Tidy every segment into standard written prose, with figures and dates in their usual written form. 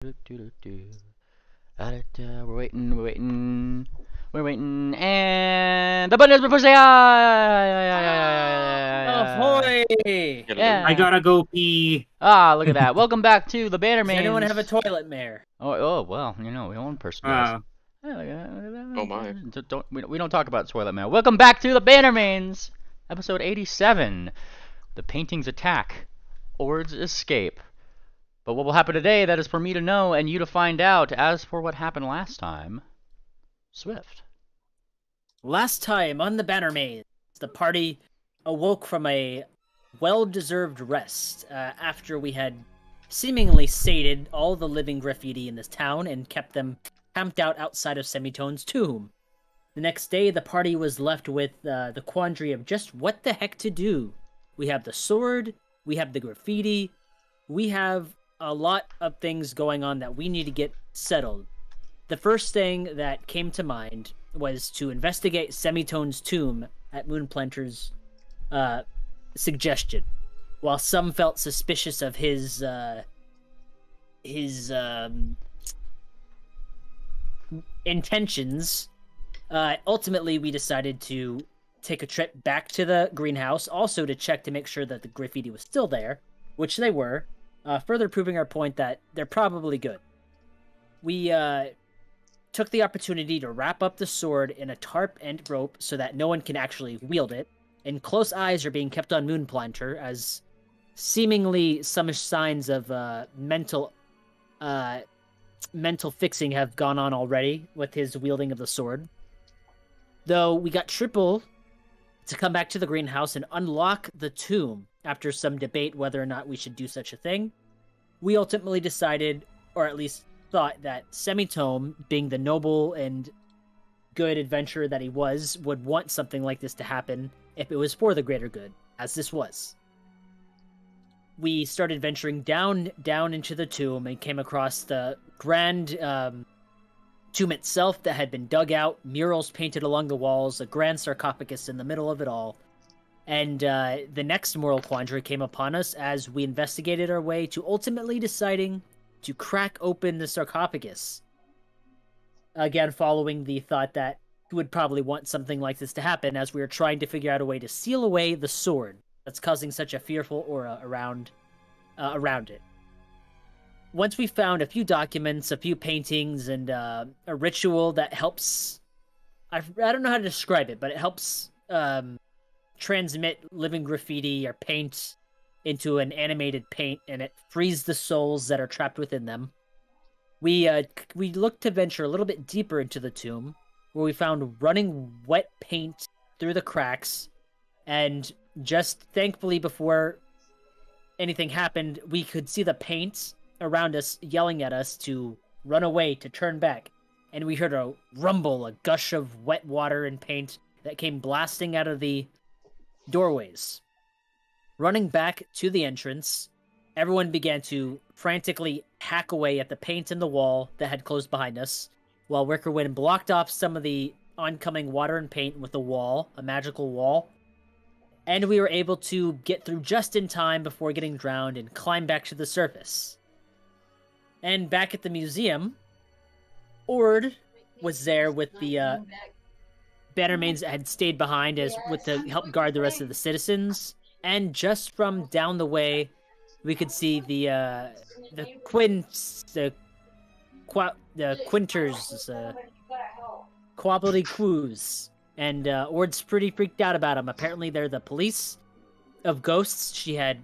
We're waiting, and the button has been pushed. Ahoy! Yeah. I gotta go pee. Look at that. Welcome back to the Bannermanes. Does anyone have a toilet mare? Oh, well, one person does. Oh my. We don't talk about toilet mail. Welcome back to the Bannermanes, episode 87. The paintings attack, Ord's escape. But what will happen today, that is for me to know and you to find out. As for what happened last time, Swift. Last time on the Bannermanes, the party awoke from a well-deserved rest after we had seemingly sated all the living graffiti in this town and kept them camped out outside of Semitone's tomb. The next day, the party was left with the quandary of just what the heck to do. We have the sword, we have the graffiti, we have a lot of things going on that we need to get settled. The first thing that came to mind was to investigate Semitone's tomb at Moonplanter's suggestion. While some felt suspicious of his intentions, ultimately we decided to take a trip back to the greenhouse, also to check to make sure that the graffiti was still there, which they were, further proving our point that they're probably good. We took the opportunity to wrap up the sword in a tarp and rope so that no one can actually wield it, and close eyes are being kept on Moonplanter as seemingly some signs of mental fixing have gone on already with his wielding of the sword. Though we got Triple to come back to the greenhouse and unlock the tomb after some debate whether or not we should do such a thing. We ultimately decided, or at least thought, that Semitone, being the noble and good adventurer that he was, would want something like this to happen if it was for the greater good, as this was. We started venturing down into the tomb and came across the grand tomb itself that had been dug out, murals painted along the walls, a grand sarcophagus in the middle of it all. And the next moral quandary came upon us as we investigated our way to ultimately deciding to crack open the sarcophagus. Again, following the thought that he would probably want something like this to happen as we were trying to figure out a way to seal away the sword that's causing such a fearful aura around it. Once we found a few documents, a few paintings, and a ritual that helps... I don't know how to describe it, but it helps transmit living graffiti or paint into an animated paint, and it frees the souls that are trapped within them. We looked to venture a little bit deeper into the tomb, where we found running wet paint through the cracks, and just thankfully before anything happened, we could see the paint around us yelling at us to run away, to turn back, and we heard a rumble, a gush of wet water and paint that came blasting out of the doorways. Running back to the entrance, everyone began to frantically hack away at the paint in the wall that had closed behind us, while Wickerwind blocked off some of the oncoming water and paint with a wall, a magical wall. And we were able to get through just in time before getting drowned and climb back to the surface. And back at the museum, Ord was there with the Bannermanes that had stayed behind to help guard the rest of the citizens. And just from down the way, we could see the Quinters, Quabbly Crews, and Ord's pretty freaked out about them. Apparently, they're the police of ghosts. She had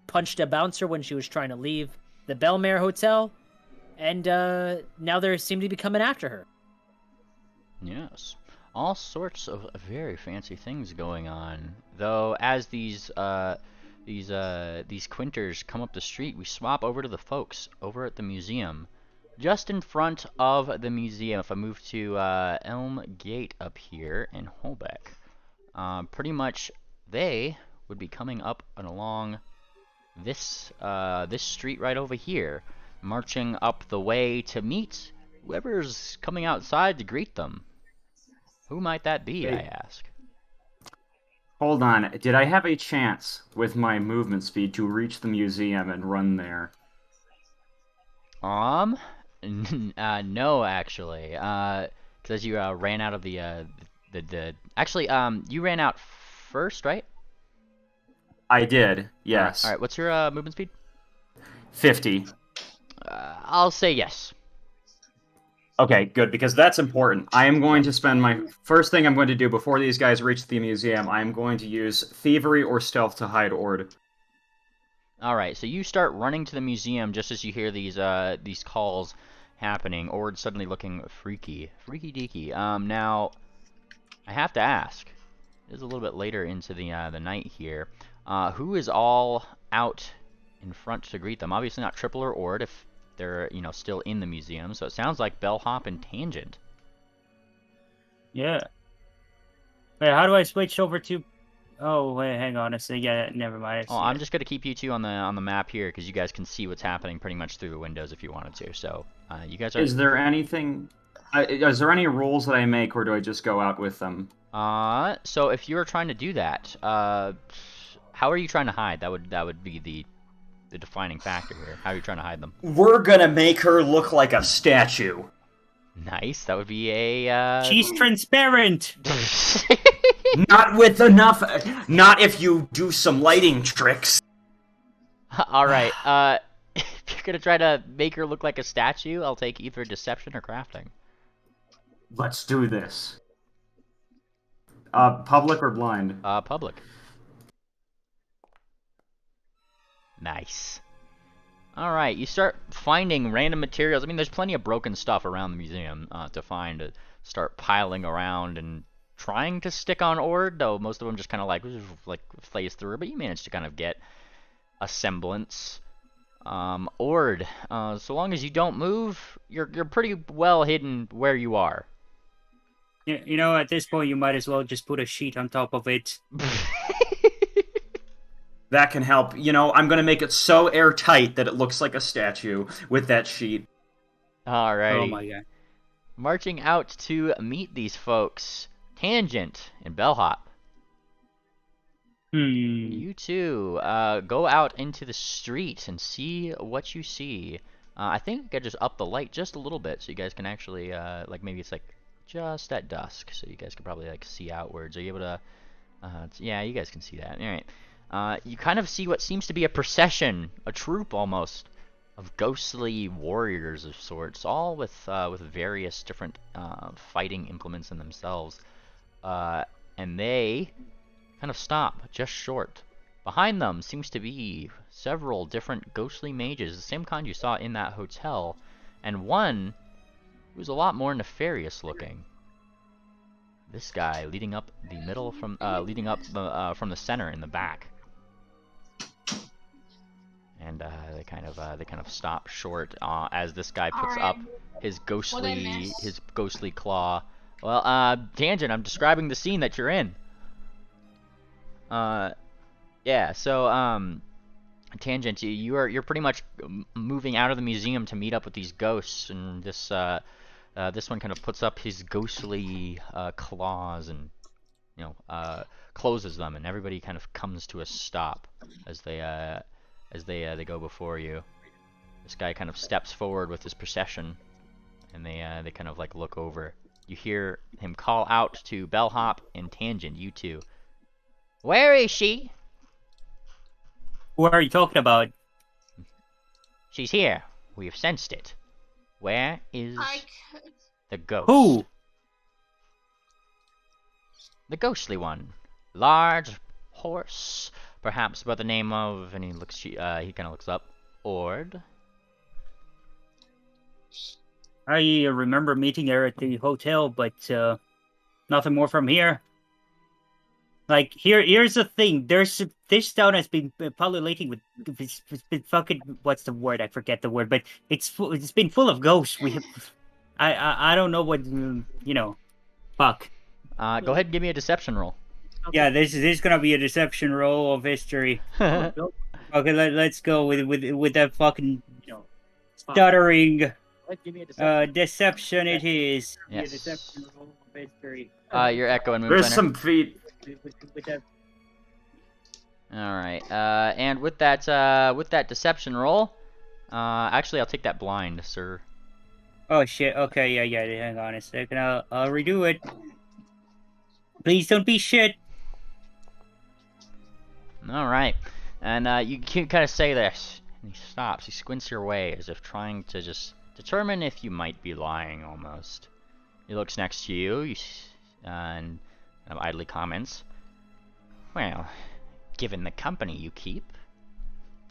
punched a bouncer when she was trying to leave the Belmare Hotel, and now they seem to be coming after her. Yes. All sorts of very fancy things going on. Though, as these Quinters come up the street, we swap over to the folks over at the museum. Just in front of the museum, if I move to Elm Gate up here in Holbeck, pretty much they would be coming up and along this street right over here, marching up the way to meet whoever's coming outside to greet them. Who might that be, I ask? Hold on. Did I have a chance with my movement speed to reach the museum and run there? No, actually. Because you ran out of the. Actually, you ran out first, right? I did, yes. All right. What's your movement speed? 50. I'll say yes. Okay, good, because that's important. I am going to spend my first thing I'm going to do before these guys reach the museum. I am going to use thievery or stealth to hide Ord. All right. So you start running to the museum just as you hear these calls happening. Ord suddenly looking freaky deaky. Now I have to ask. It is a little bit later into the night here. Who is all out in front to greet them? Obviously not Triple or Ord if they're still in the museum. So it sounds like Bellhop and Tangent. Yeah. Wait, how do I switch over to? Oh wait, hang on a second. Yeah, never mind. Oh, I'm just gonna keep you two on the map here because you guys can see what's happening pretty much through the windows if you wanted to. So you guys are. Is there anything? Is there any rules that I make, or do I just go out with them? So if you were trying to do that, how are you trying to hide? That would be the defining factor here. How are you trying to hide them? We're gonna make her look like a statue. Nice. That would be a. She's transparent. Not with enough. Not if you do some lighting tricks. All right. If you're gonna try to make her look like a statue, I'll take either deception or crafting. Let's do this. Public or blind? Public. Nice. Alright, you start finding random materials. I mean, there's plenty of broken stuff around the museum to find. To start piling around and trying to stick on Ord, though most of them just kind of like phase through. But you manage to kind of get a semblance. Ord, so long as you don't move, you're pretty well hidden where you are. You know, at this point, you might as well just put a sheet on top of it. That can help. You know, I'm gonna make it so airtight that it looks like a statue with that sheet. Alright. Oh my god. Marching out to meet these folks, Tangent and Bellhop. You two go out into the street and see what you see. I think I could just up the light just a little bit so you guys can actually, like maybe it's like just at dusk, so you guys can probably like see outwards. Are you able to? Yeah, you guys can see that. All right. You kind of see what seems to be a procession, a troop almost, of ghostly warriors of sorts, all with various different fighting implements in themselves, and they kind of stop just short. Behind them seems to be several different ghostly mages, the same kind you saw in that hotel, and one who's a lot more nefarious looking. This guy leading up the middle from from the center in the back. And they kind of stop short as this guy puts up his ghostly claw. Well, Tangent, I'm describing the scene that you're in. Yeah. So, Tangent, you're pretty much moving out of the museum to meet up with these ghosts, and this one kind of puts up his ghostly claws and closes them, and everybody kind of comes to a stop as they go before you. This guy kind of steps forward with his procession, and they kind of like look over. You hear him call out to Bellhop and Tangent, you two. Where is she? Who are you talking about? She's here. We've sensed it. Where is the ghost? Who? The ghostly one. Large horse, perhaps by the name of, and he kind of looks up, Ord. I remember meeting her at the hotel, but nothing more from here. Like, here's the thing. This town has been populating with it's been fucking, what's the word? I forget the word, but it's been full of ghosts. We have, I don't know what fuck. Go ahead and give me a deception roll. Okay. Yeah, this is gonna be a deception roll of history. Okay, let's go with that fucking stuttering deception. It is. Yes. Deception roll of history. You're echoing. There's some feet. All right. And with that deception roll, Actually, I'll take that blind, sir. Oh shit. Okay, yeah. Hang on a second. I'll redo it. Please don't be shit. All right, and you can kind of say this. And he stops. He squints your way as if trying to just determine if you might be lying. Almost. He looks next to you, and kind of idly comments, "Well, given the company you keep."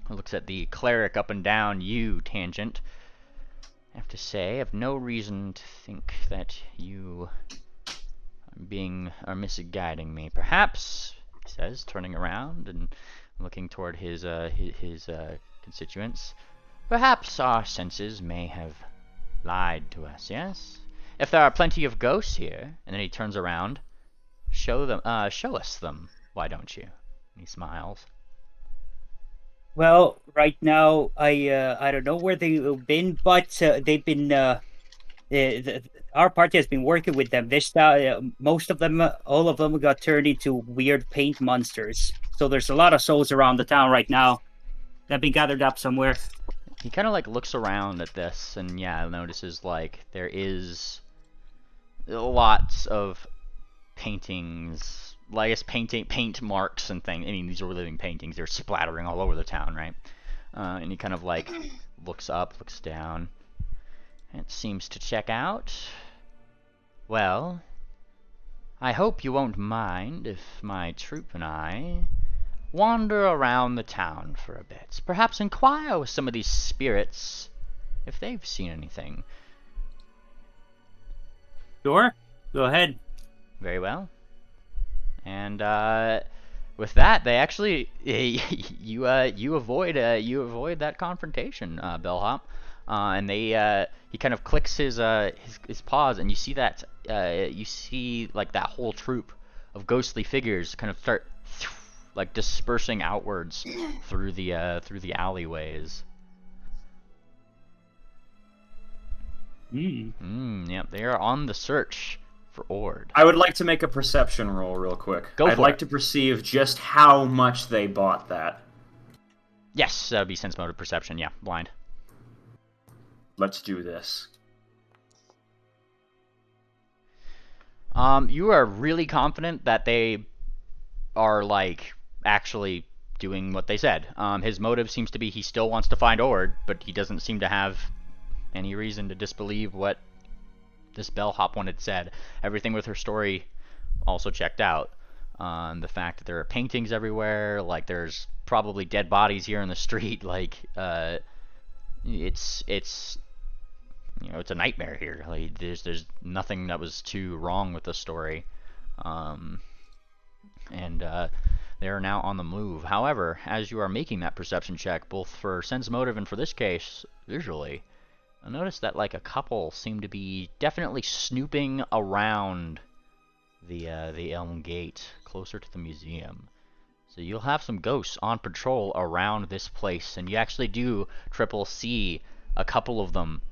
He looks at the cleric up and down you, Tangent. I have to say, I've no reason to think that you are misguiding me. Perhaps, he says, turning around and looking toward his constituents. Perhaps our senses may have lied to us. Yes, if there are plenty of ghosts here, and then he turns around, show us them. Why don't you? And he smiles. Well, right now I don't know where they've been, but they've been our party has been working with them. This most of them, all of them, got turned into weird paint monsters. So there's a lot of souls around the town right now that have been gathered up somewhere. He kind of like looks around at this, and yeah, notices like there is lots of paintings, like I guess paint marks and things. I mean, these are living paintings. They're splattering all over the town, right? And he kind of like looks up, looks down. It seems to check out. Well, I hope you won't mind if my troop and I wander around the town for a bit. Perhaps inquire with some of these spirits if they've seen anything. Sure, go ahead. Very well. And with that, they actually you avoid that confrontation, Bellhop. And he kind of clicks his paws, and you see that like that whole troop of ghostly figures kind of start like dispersing outwards through the alleyways. Yep, they are on the search for Ord. I would like to make a perception roll real quick. I'd like to perceive just how much they bought that. Yes, that would be sense motive perception. Yeah, blind. Let's do this. You are really confident that they are like actually doing what they said. His motive seems to be he still wants to find Ord, but he doesn't seem to have any reason to disbelieve what this bellhop one had said. Everything with her story also checked out. The fact that there are paintings everywhere, like there's probably dead bodies here in the street, like it's you know, it's a nightmare here. Like there's nothing that was too wrong with the story. They are now on the move. However, as you are making that perception check, both for sense motive and for this case, visually, I noticed that like a couple seem to be definitely snooping around the Elm Gate, closer to the museum. So you'll have some ghosts on patrol around this place, and you actually do see a couple of them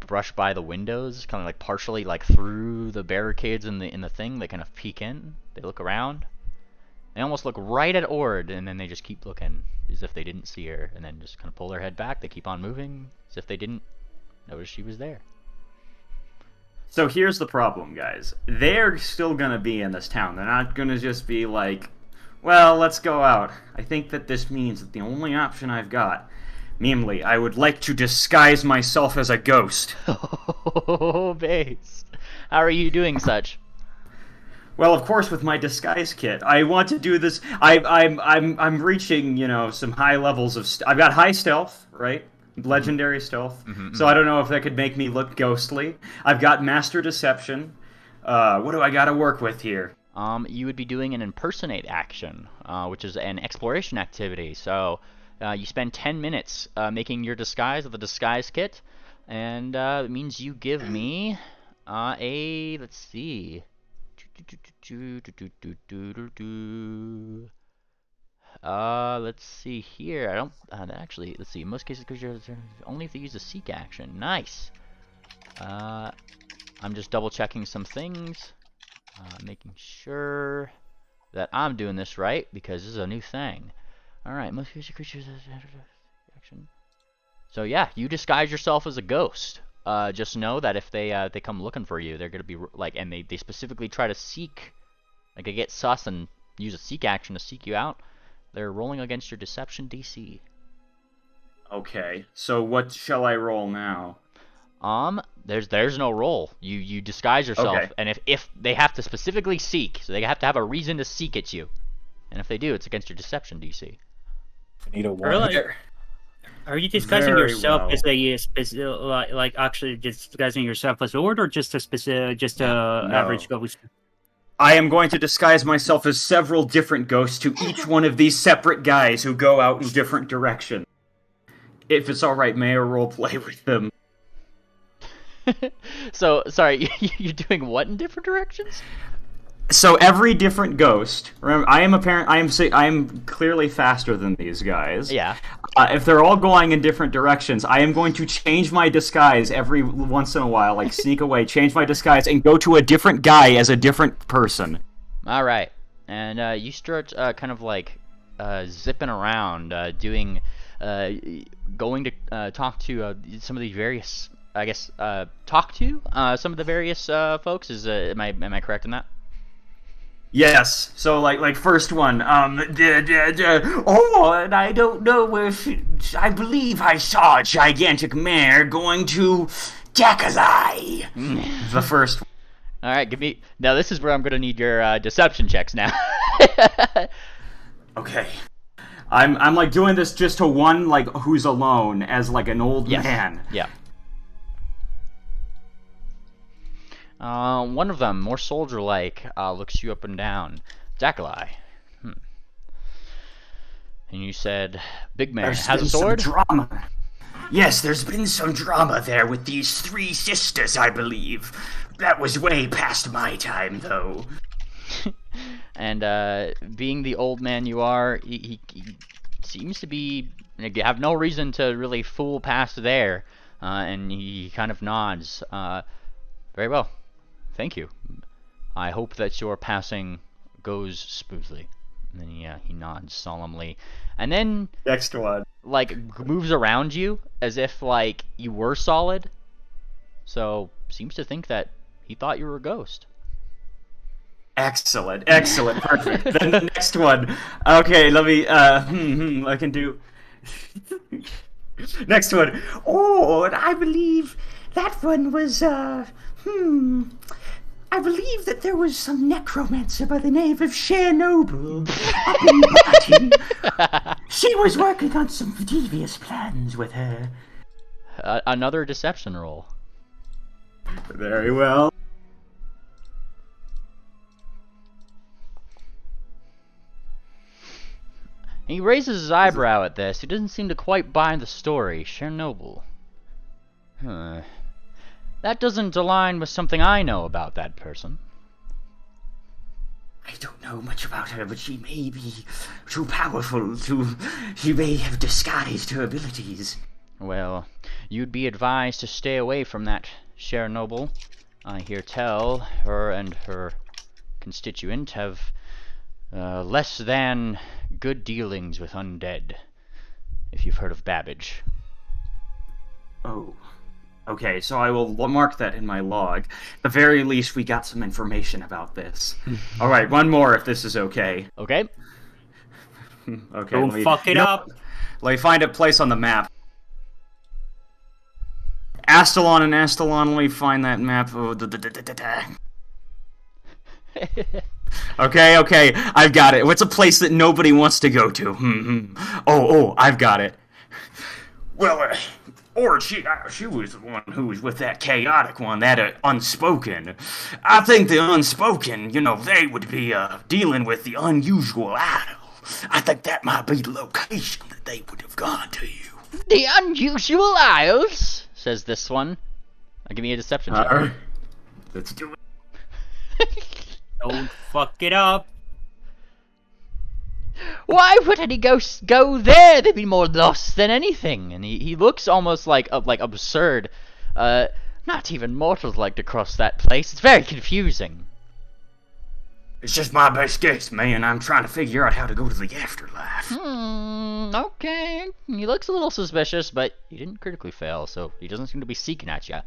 brush by the windows, kind of like partially like through the barricades in the thing. They kind of peek in, they look around, they almost look right at Ord, and then they just keep looking as if they didn't see her, and then just kind of pull their head back. They keep on moving as if they didn't notice she was there. So here's the problem, guys. They're still gonna be in this town. They're not gonna just be like, well, let's go out. I think that this means that the only option I've got, namely, I would like to disguise myself as a ghost. Oh, base. How are you doing such? Well, of course, with my disguise kit, I want to do this. I'm reaching, you know, some high levels of. I've got high stealth, right? Legendary stealth. So I don't know if that could make me look ghostly. I've got master deception. What do I got to work with here? You would be doing an impersonate action, which is an exploration activity. So you spend 10 minutes making your disguise with the disguise kit, and it means you give me let's see. Let's see here. I don't actually. Let's see. In most cases, because you're only if you use a seek action. Nice. I'm just double checking some things, making sure that I'm doing this right because this is a new thing. All right. Most creatures action. So yeah, you disguise yourself as a ghost. Just know that if they come looking for you, they're gonna be like, and they specifically try to seek, like they get sus and use a seek action to seek you out. They're rolling against your deception DC. Okay, so what shall I roll now? There's no roll. You disguise yourself, Okay. and if they have to specifically seek, so they have to have a reason to seek at you, and if they do, it's against your deception DC. I need a one. Really? Are you disguising Very yourself well. as a like actually disguising yourself as Lord, or just a specific, just a average ghost? I am going to disguise myself as several different ghosts to each one of these separate guys who go out in different directions. If it's alright, may I roleplay with them? So sorry, you're doing what in different directions? So every different ghost, remember, I am clearly faster than these guys. Yeah. If they're all going in different directions, I am going to change my disguise every once in a while, like sneak away, change my disguise, and go to a different guy as a different person. All right, and you start kind of like zipping around, going to talk to some of the various, I guess, talk to some of the various folks. Am I correct in that? Yes. So like first one. Oh, and I don't know if I believe I saw a gigantic mare going to Dakalai. The first one. All right, give me. Now this is where I'm gonna need your deception checks now. Okay. I'm like doing this just to one like who's alone as like an old man. Yeah. One of them, more soldier-like, looks you up and down. Dakalai. And you said, Big man has a sword? Some drama. Yes, there's been some drama there with these three sisters, I believe. That was way past my time, though. And being the old man you are, he seems to be have no reason to really fool past there. And he kind of nods. Very well. Thank you. I hope that your passing goes smoothly. And then he nods solemnly. And then Next one. like moves around you as if like you were solid. So seems to think that he thought you were a ghost. Excellent, perfect. Then the next one. Okay, let me, I can do... Next one. Oh, and I believe that one was, I believe that there was some necromancer by the name of Chernobyl up in Party. She was working on some devious plans with her. Another deception roll. Very well. He raises his eyebrow at this. He doesn't seem to quite buy the story. Chernobyl. Huh. That doesn't align with something I know about that person. I don't know much about her, but she may be too powerful to... She may have disguised her abilities. Well, you'd be advised to stay away from that Chernobyl. I hear tell her and her constituent have less than good dealings with undead, if you've heard of Babbage. Oh. Okay, so I will mark that in my log. At the very least, we got some information about this. Alright, one more if this is okay. Okay? Okay, Don't fuck it up! Let me find a place on the map. Astalon and Astalon, let me find that map. Okay, I've got it. What's a place that nobody wants to go to? Oh, I've got it. Well, or she was the one who was with that chaotic one, that unspoken. I think the unspoken, they would be dealing with the unusual idol. I think that might be the location that they would have gone to you. The unusual isles, says this one. Give me a deception check. Alright, let's do it. Don't fuck it up! Why would any ghost go there? They'd be more lost than anything. And he looks almost like absurd. Not even mortals like to cross that place. It's very confusing. It's just my best guess, man. I'm trying to figure out how to go to the afterlife. Okay. He looks a little suspicious, but he didn't critically fail, so he doesn't seem to be seeking at you.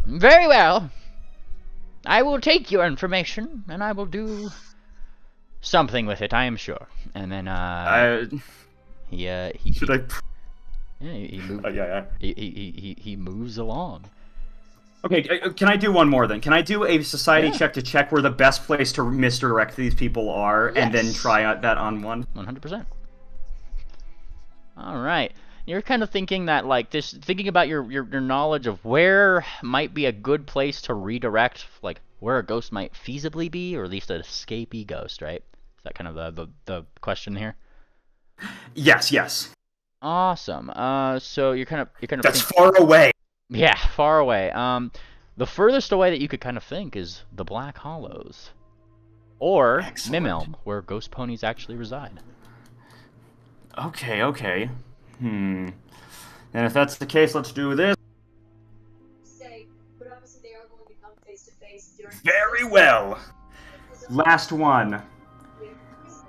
Very well. I will take your information, and I will do something with it, I am sure. And then, Should I? Yeah, he moves. Yeah. He moves along. Okay, can I do one more then? Can I do a society check to check where the best place to misdirect these people are, and then try out that on one? 100%. All right. You're kind of thinking that, like, thinking about your knowledge of where might be a good place to redirect, like, where a ghost might feasibly be, or at least an escapee ghost, right? Is that kind of the question here? Yes. Awesome. So you're kind of That's far away. Yeah, far away. The furthest away that you could kind of think is the Black Hollows, or Mimilm, where ghost ponies actually reside. Okay. And if that's the case, let's do this. Very well. Last one.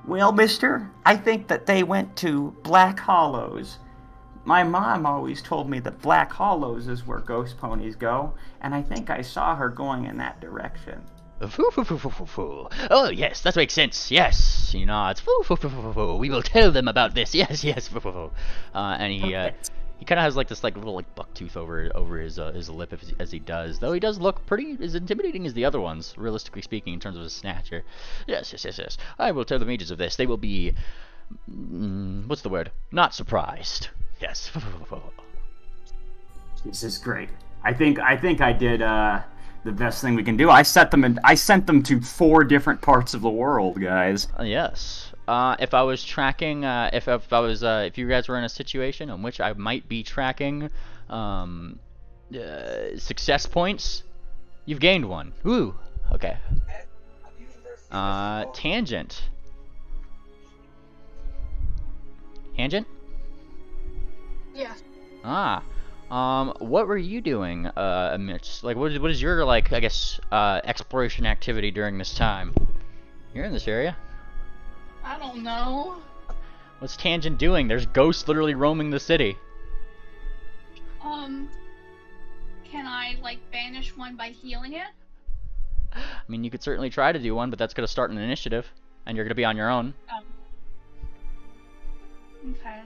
Well, mister, I think that they went to Black Hollows. My mom always told me that Black Hollows is where ghost ponies go, and I think I saw her going in that direction. Oh, yes, that makes sense. Yes, he nods. We will tell them about this. Yes. And he kind of has like this little buck tooth over his lip as he does. Though he does look pretty as intimidating as the other ones, realistically speaking, in terms of his stature. Yes. I will tell the mages of this. They will be, what's the word? Not surprised. Yes. This is great. I think I did the best thing we can do. I sent them to 4 different parts of the world, guys. Yes. If I was tracking, if you guys were in a situation in which I might be tracking, success points, you've gained 1. Woo. Okay. Tangent. Tangent? Yeah. What were you doing, Mitch? Like, what is your, like, I guess, exploration activity during this time? You're in this area. I don't know. What's Tangent doing? There's ghosts literally roaming the city. Can I, like, banish one by healing it? I mean, you could certainly try to do one, but that's gonna start an initiative, and you're gonna be on your own. Okay.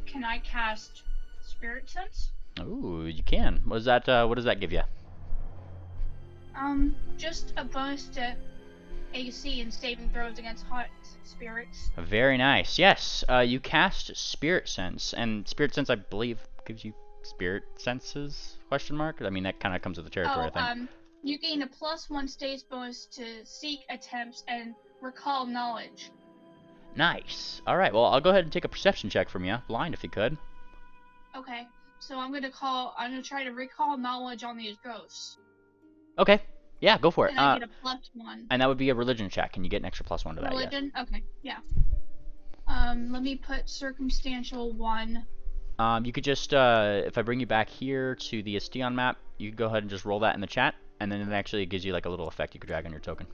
Can I cast Spirit Sense? Ooh, you can. What does that give you? Just a bonus to AC and saving throws against hot spirits. Very nice. Yes, you cast Spirit Sense, and Spirit Sense, I believe, gives you Spirit Senses? Question mark. I mean, that kind of comes with the territory, I think. You gain a +1 stays bonus to seek attempts and recall knowledge. Nice. All right. Well, I'll go ahead and take a perception check from you, blind, if you could. Okay. So I'm gonna try to recall knowledge on these ghosts. Okay. Yeah, go for it. And I get a +1. And that would be a religion check, and you get an extra +1 to that. Religion? Yes. Okay, yeah. Let me put circumstantial 1. You could just, if I bring you back here to the Estion map, you could go ahead and just roll that in the chat, and then it actually gives you like a little effect you could drag on your token.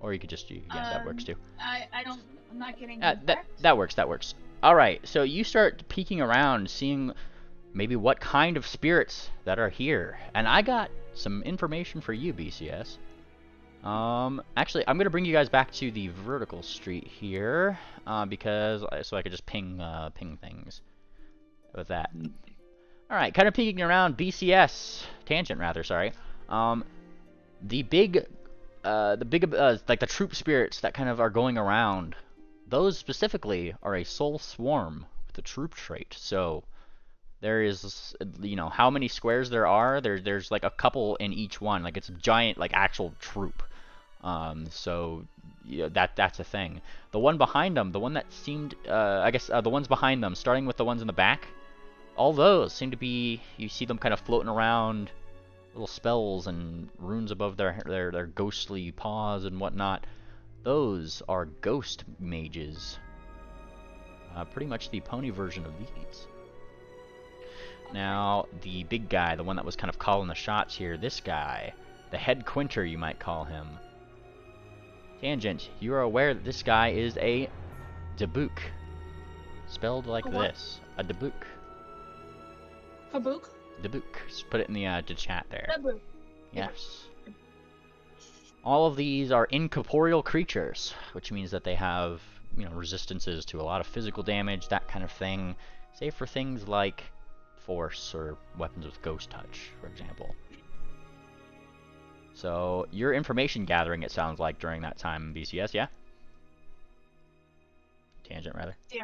Or you could just, yeah, that works too. I'm not getting that works. Alright, so you start peeking around, seeing maybe what kind of spirits that are here. And I got some information for you, BCS. Actually, I'm gonna bring you guys back to the vertical street here, because so I could just ping things with that. All right, kind of peeking around BCS tangent rather. Sorry. The big like the troop spirits that kind of are going around. Those specifically are a soul swarm with the troop trait. So there is, you know, how many squares there are. There's like a couple in each one. Like it's a giant, like actual troop. So yeah, that's a thing. The one behind them, the one that seemed, I guess, the ones behind them, starting with the ones in the back, all those seem to be, you see them kind of floating around, little spells and runes above their ghostly paws and whatnot. Those are ghost mages. Pretty much the pony version of these. Now, the big guy, the one that was kind of calling the shots here, this guy, the head quinter, you might call him. Tangent, you are aware that this guy is a Dabook. Spelled like A what? this. A Dabook. Kabook? Dabook. Just put it in the chat there. Kabook. Yes. All of these are incorporeal creatures, which means that they have, you know, resistances to a lot of physical damage, that kind of thing, save for things like force or weapons with ghost touch, for example. So, your information gathering, it sounds like, during that time in BCS, yeah? Tangent, rather. Yeah.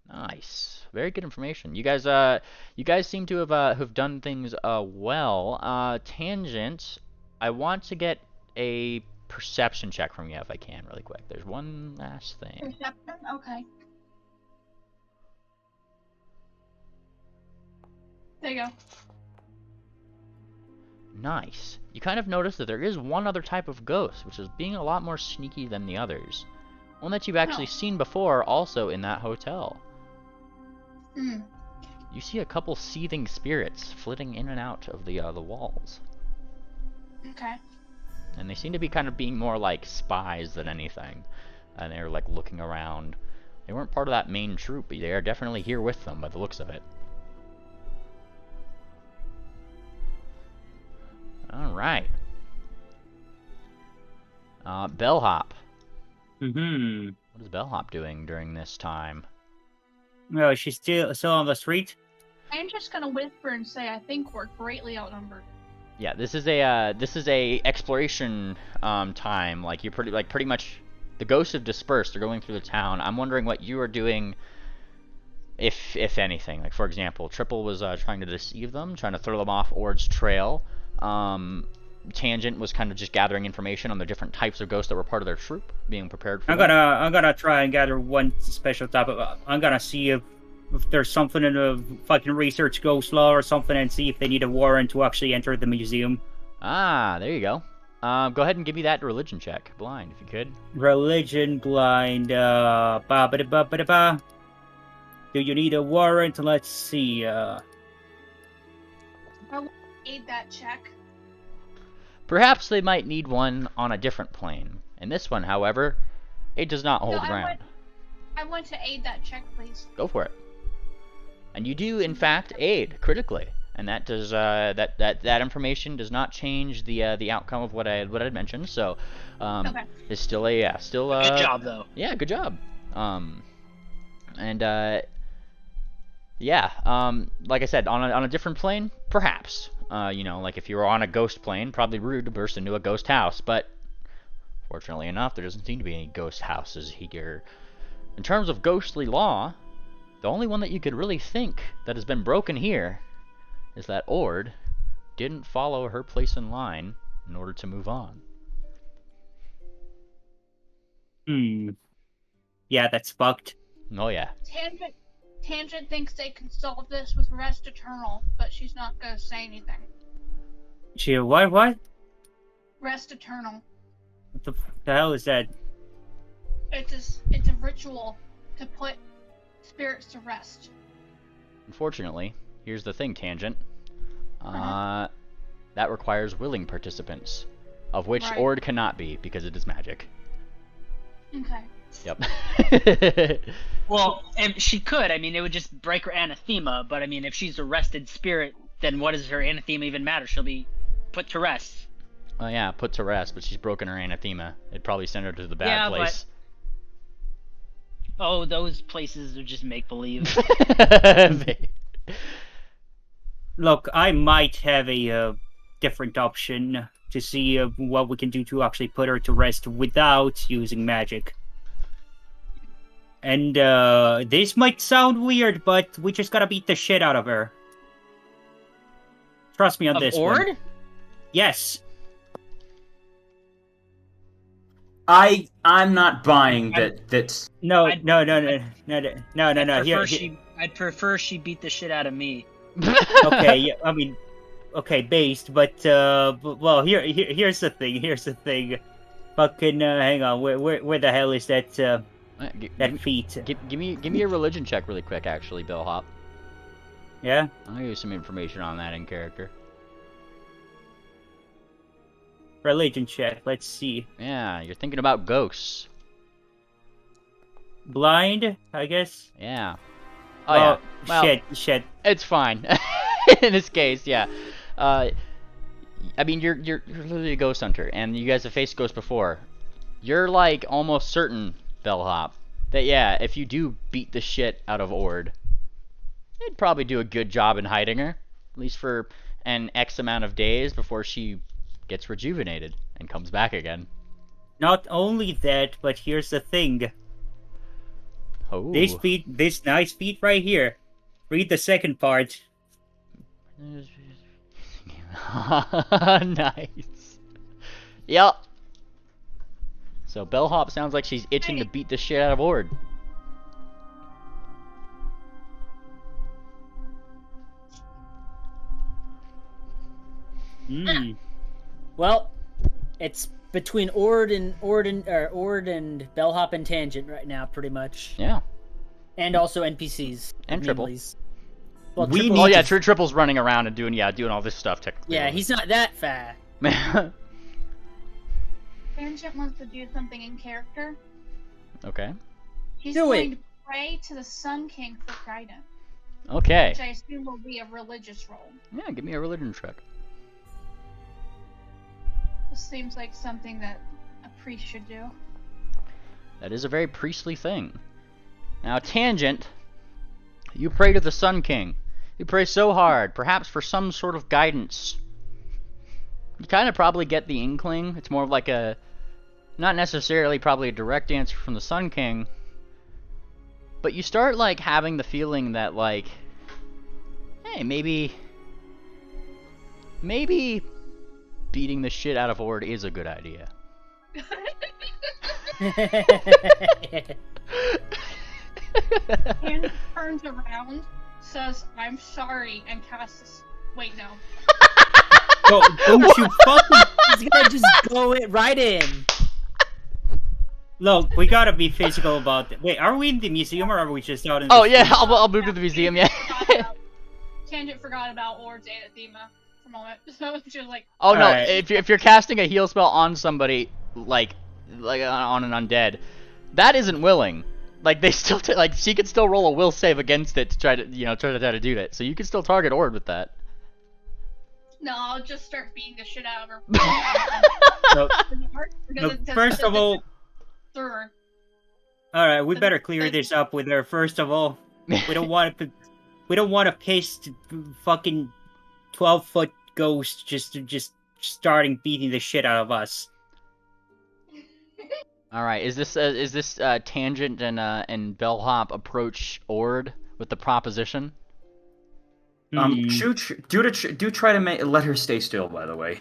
Nice. Very good information. You guys seem to have done things well. Tangent, I want to get a perception check from you if I can, really quick. There's one last thing. Perception? Okay. There you go. Nice. You kind of notice that there is one other type of ghost, which is being a lot more sneaky than the others. One that you've actually seen before, also in that hotel. Hmm. You see a couple seething spirits flitting in and out of the walls. Okay. And they seem to be kind of being more like spies than anything. And they're like looking around. They weren't part of that main troop, but they are definitely here with them by the looks of it. Alright. Bellhop. Mm-hmm. What is Bellhop doing during this time? Well, she's still on the street. I'm just gonna whisper and say I think we're greatly outnumbered. Yeah, this is a exploration time. Like you're pretty much the ghosts have dispersed. They're going through the town. I'm wondering what you are doing, if anything. Like for example, Triple was trying to deceive them, trying to throw them off Ord's trail. Tangent was kind of just gathering information on the different types of ghosts that were part of their troop, being prepared for. I'm gonna try and gather one special type of. I'm gonna see if there's something in the fucking research ghost law or something, and see if they need a warrant to actually enter the museum. Ah, there you go. Go ahead and give me that religion check, blind, if you could. Religion blind. Ba ba da ba ba da ba. Do you need a warrant? Let's see. I will aid that check. Perhaps they might need one on a different plane. In this one, however, it does not hold ground. I want to aid that check, please. Go for it. And you do, in fact, aid critically, and that does that information does not change the outcome of what I had mentioned. So, Okay. it's still a Good job, though. Yeah, good job. Like I said, on a different plane, perhaps. You know, like if you were on a ghost plane, probably rude to burst into a ghost house, but fortunately enough, there doesn't seem to be any ghost houses here. In terms of ghostly law, the only one that you could really think that has been broken here is that Ord didn't follow her place in line in order to move on. Yeah, that's fucked. Oh yeah. Tangent thinks they can solve this with Rest Eternal, but she's not gonna say anything. She what? Rest Eternal. What the hell is that? It's a ritual to put spirits to rest. Unfortunately, here's the thing, Tangent. That requires willing participants, of which Right. Ord cannot be because it is magic. Okay. Yep. Well, and she could. I mean, it would just break her anathema. But I mean, if she's a rested spirit, then what does her anathema even matter? She'll be put to rest. Oh yeah, put to rest, but she's broken her anathema. It'd probably send her to the bad place. Oh, those places are just make believe. Look, I might have a different option to see what we can do to actually put her to rest without using magic. And this might sound weird, but we just gotta beat the shit out of her. Trust me on this Ord? one. Yes. I'm not buying that. That's No. I'd prefer she beat the shit out of me. Okay, yeah, I mean, okay, based, but well, here's the thing. Fucking, hang on, where the hell is that that feat? Give me a religion check really quick, actually, Bellhop. Yeah. I'll give you some information on that in character. Religion check. Let's see. Yeah, you're thinking about ghosts. Blind, I guess. Yeah. Oh yeah. Well, shit. It's fine. In this case, yeah. I mean, you're literally a ghost hunter, and you guys have faced ghosts before. You're like almost certain, Bellhop, that yeah, if you do beat the shit out of Ord, you'd probably do a good job in hiding her, at least for an X amount of days before she gets rejuvenated and comes back again. Not only that, but here's the thing. Oh. This nice feat right here. Read the second part. Nice. Yep. So Bellhop sounds like she's itching to beat the shit out of Ord. Well, it's between Ord and Bellhop and Tangent right now, pretty much. Yeah. And also NPCs and Triple. Well, Triple's running around and doing all this stuff technically. Yeah, he's not that fast. Tangent wants to do something in character. Okay. He's going to pray to the Sun King for guidance. Okay. Which I assume will be a religious role. Yeah, give me a religion check. This seems like something that a priest should do. That is a very priestly thing. Now, Tangent, you pray to the Sun King. You pray so hard, perhaps for some sort of guidance. You kind of probably get the inkling. It's more of like a, not necessarily probably a direct answer from the Sun King, but you start like having the feeling that like, hey, maybe beating the shit out of Ord is a good idea. And turns around, says, "I'm sorry," and casts. Wait, no. Don't you fucking... He's gonna just go right in. Look, we gotta be physical about it. Wait, are we in the museum or are we just out in the Oh, yeah, I'll move to the museum, yeah. Tangent forgot about Ord's anathema for a moment, so she was like... Oh, no, right. If you're casting a heal spell on somebody, like on an undead, that isn't willing. Like, they still, she could still roll a will save against it to try to do that. So you can still target Ord with that. No, I'll just start beating the shit out of her. First of all... Alright, we better clear this up with her, first of all. We don't want to piss fucking 12-foot ghost just starting beating the shit out of us. All right, is this Tangent and Bellhop approach Ord with the proposition? Do try to let her stay still. By the way.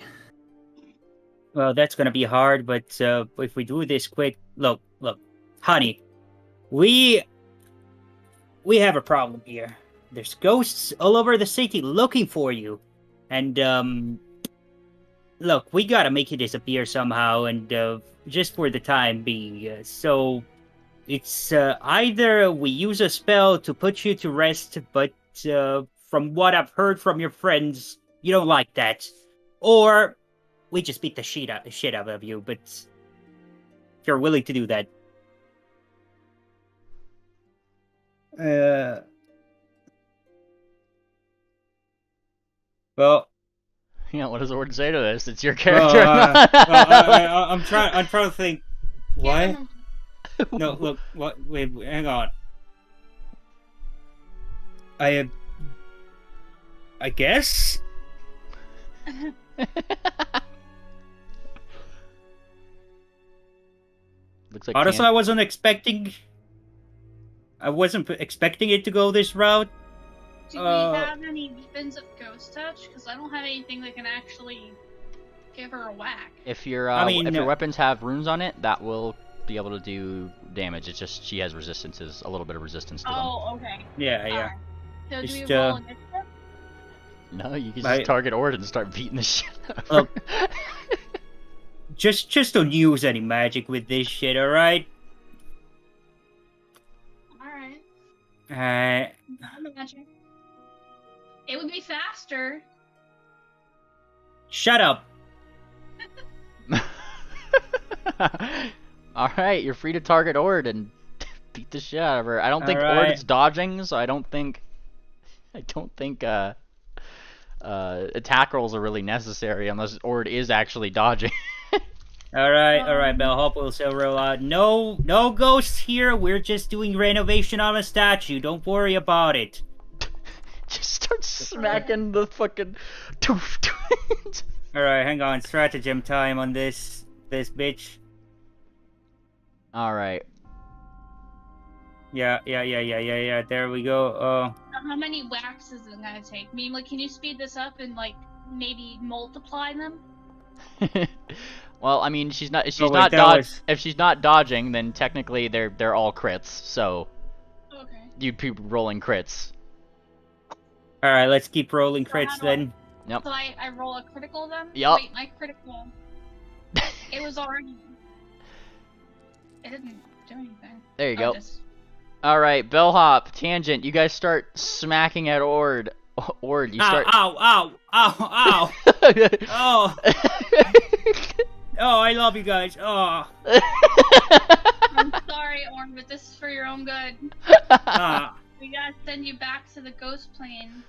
Well, that's gonna be hard, but if we do this quick, look, honey, we have a problem here. There's ghosts all over the city looking for you, and look, we gotta make you disappear somehow, and just for the time being. So it's either we use a spell to put you to rest, but from what I've heard from your friends, you don't like that, or we just beat the shit out of you. But if you're willing to do that, well. Yeah, what does Ord say to this? It's your character. I'm trying to think. What? No, look. What? Wait, hang on. I guess. Looks like honestly, I wasn't expecting it to go this route. Do we have any weapons of ghost touch? Because I don't have anything that can actually give her a whack. If your your weapons have runes on it, that will be able to do damage. It's just she has a little bit of resistance to them. Oh, okay. Yeah. Right. So do we roll initiative? No, you can just target Ord and start beating the shit out of her. Just don't use any magic with this shit, alright? Alright. Magic. It would be faster. Shut up. Alright, you're free to target Ord and beat the shit out of her. I don't think Ord is dodging, so I don't think attack rolls are really necessary unless Ord is actually dodging. Alright, Bellhop will still roll out. No ghosts here, we're just doing renovation on a statue, don't worry about it. Just start smacking the fucking... Alright, hang on, stratagem time on this bitch. Alright. Yeah, there we go. How many whacks is it gonna take? I mean, like, can you speed this up and, like, maybe multiply them? Well, I mean, if she's not dodging, then technically they're all crits, so... Okay. You'd be rolling crits. Alright, let's keep rolling crits then. Yep. So I roll a critical then? Yep. Wait, my critical... It was already... It didn't do anything. There you go. Alright, Bellhop, Tangent, you guys start smacking at Ord. Ord, you start... Ow! Oh! Oh, I love you guys. Oh. I'm sorry, Orn, but this is for your own good. We gotta send you back to the ghost plane.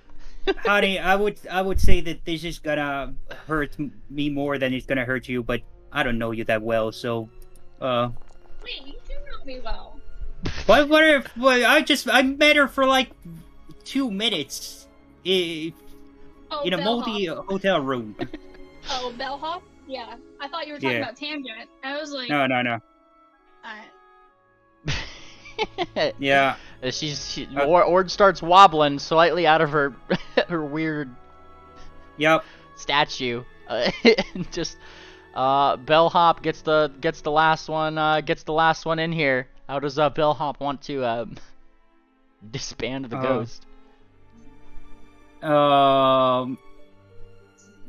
Honey, I would say that this is gonna hurt me more than it's gonna hurt you, but I don't know you that well, so Wait, you do know me well. I met her for like 2 minutes in a moldy hotel room. Oh, Bellhop? Yeah. I thought you were talking about Tangent. I was like... No. Alright. Yeah. Ord starts wobbling slightly out of her her weird statue. Just Bellhop gets the last one in here. How does Bellhop want to disband the ghost?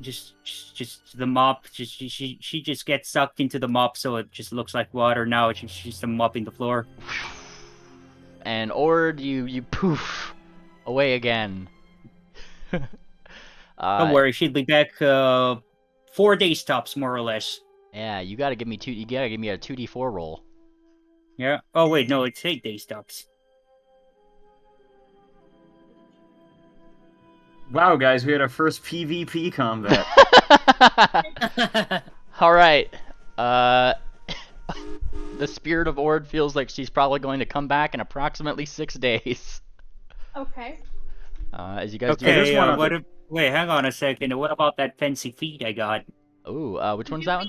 Just the mop. She just gets sucked into the mop, so it just looks like water now. She's just mopping the floor. And Ord, you poof away again. Don't worry, she'll be back 4 days tops, more or less. Yeah, you gotta give me a 2d4 roll. Yeah. Oh wait, no, it's 8 days tops. Wow, guys, we had our first PvP combat. Alright. The spirit of Ord feels like she's probably going to come back in approximately 6 days. Okay. As you guys do. Wait, hang on a second. What about that fancy feat I got? Ooh, which one's that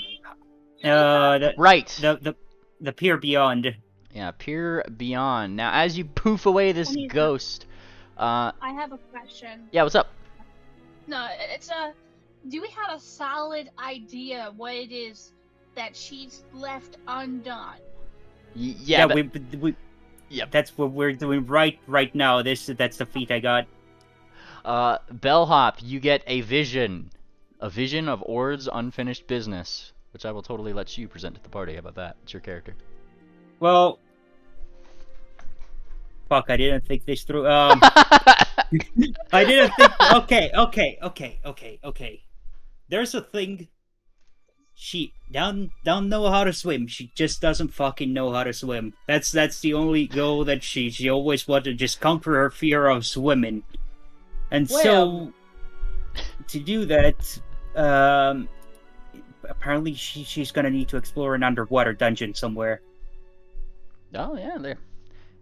one? The Peer Beyond. Yeah, Peer Beyond. Now, as you poof away this ghost... I have a question. Yeah, what's up? No, it's do we have a solid idea what it is that she's left undone? Yeah, that's what we're doing right now. That's the feat I got. Bellhop, you get a vision of Ord's unfinished business, which I will totally let you present to the party. How about that? It's your character. Well, fuck, I didn't think this through. I didn't think. Okay. There's a thing. She don't know how to swim. She just doesn't fucking know how to swim. That's the only goal that she always wanted to just conquer her fear of swimming. And so to do that, apparently she's gonna need to explore an underwater dungeon somewhere. Oh yeah, there.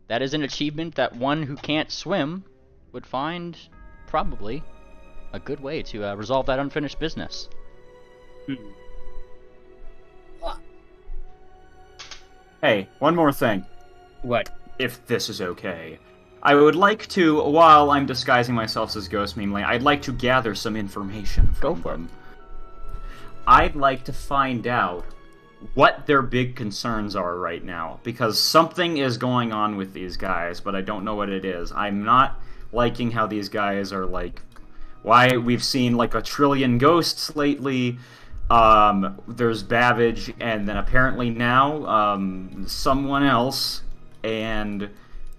That is an achievement that one who can't swim would find probably a good way to resolve that unfinished business. Hey, one more thing. What? If this is okay. I would like to, while I'm disguising myself as Ghost Meme Lane, I'd like to gather some information from them. I'd like to find out what their big concerns are right now, because something is going on with these guys, but I don't know what it is. I'm not liking how these guys are like, why we've seen like a trillion ghosts lately. There's Babbage, and then apparently now someone else, and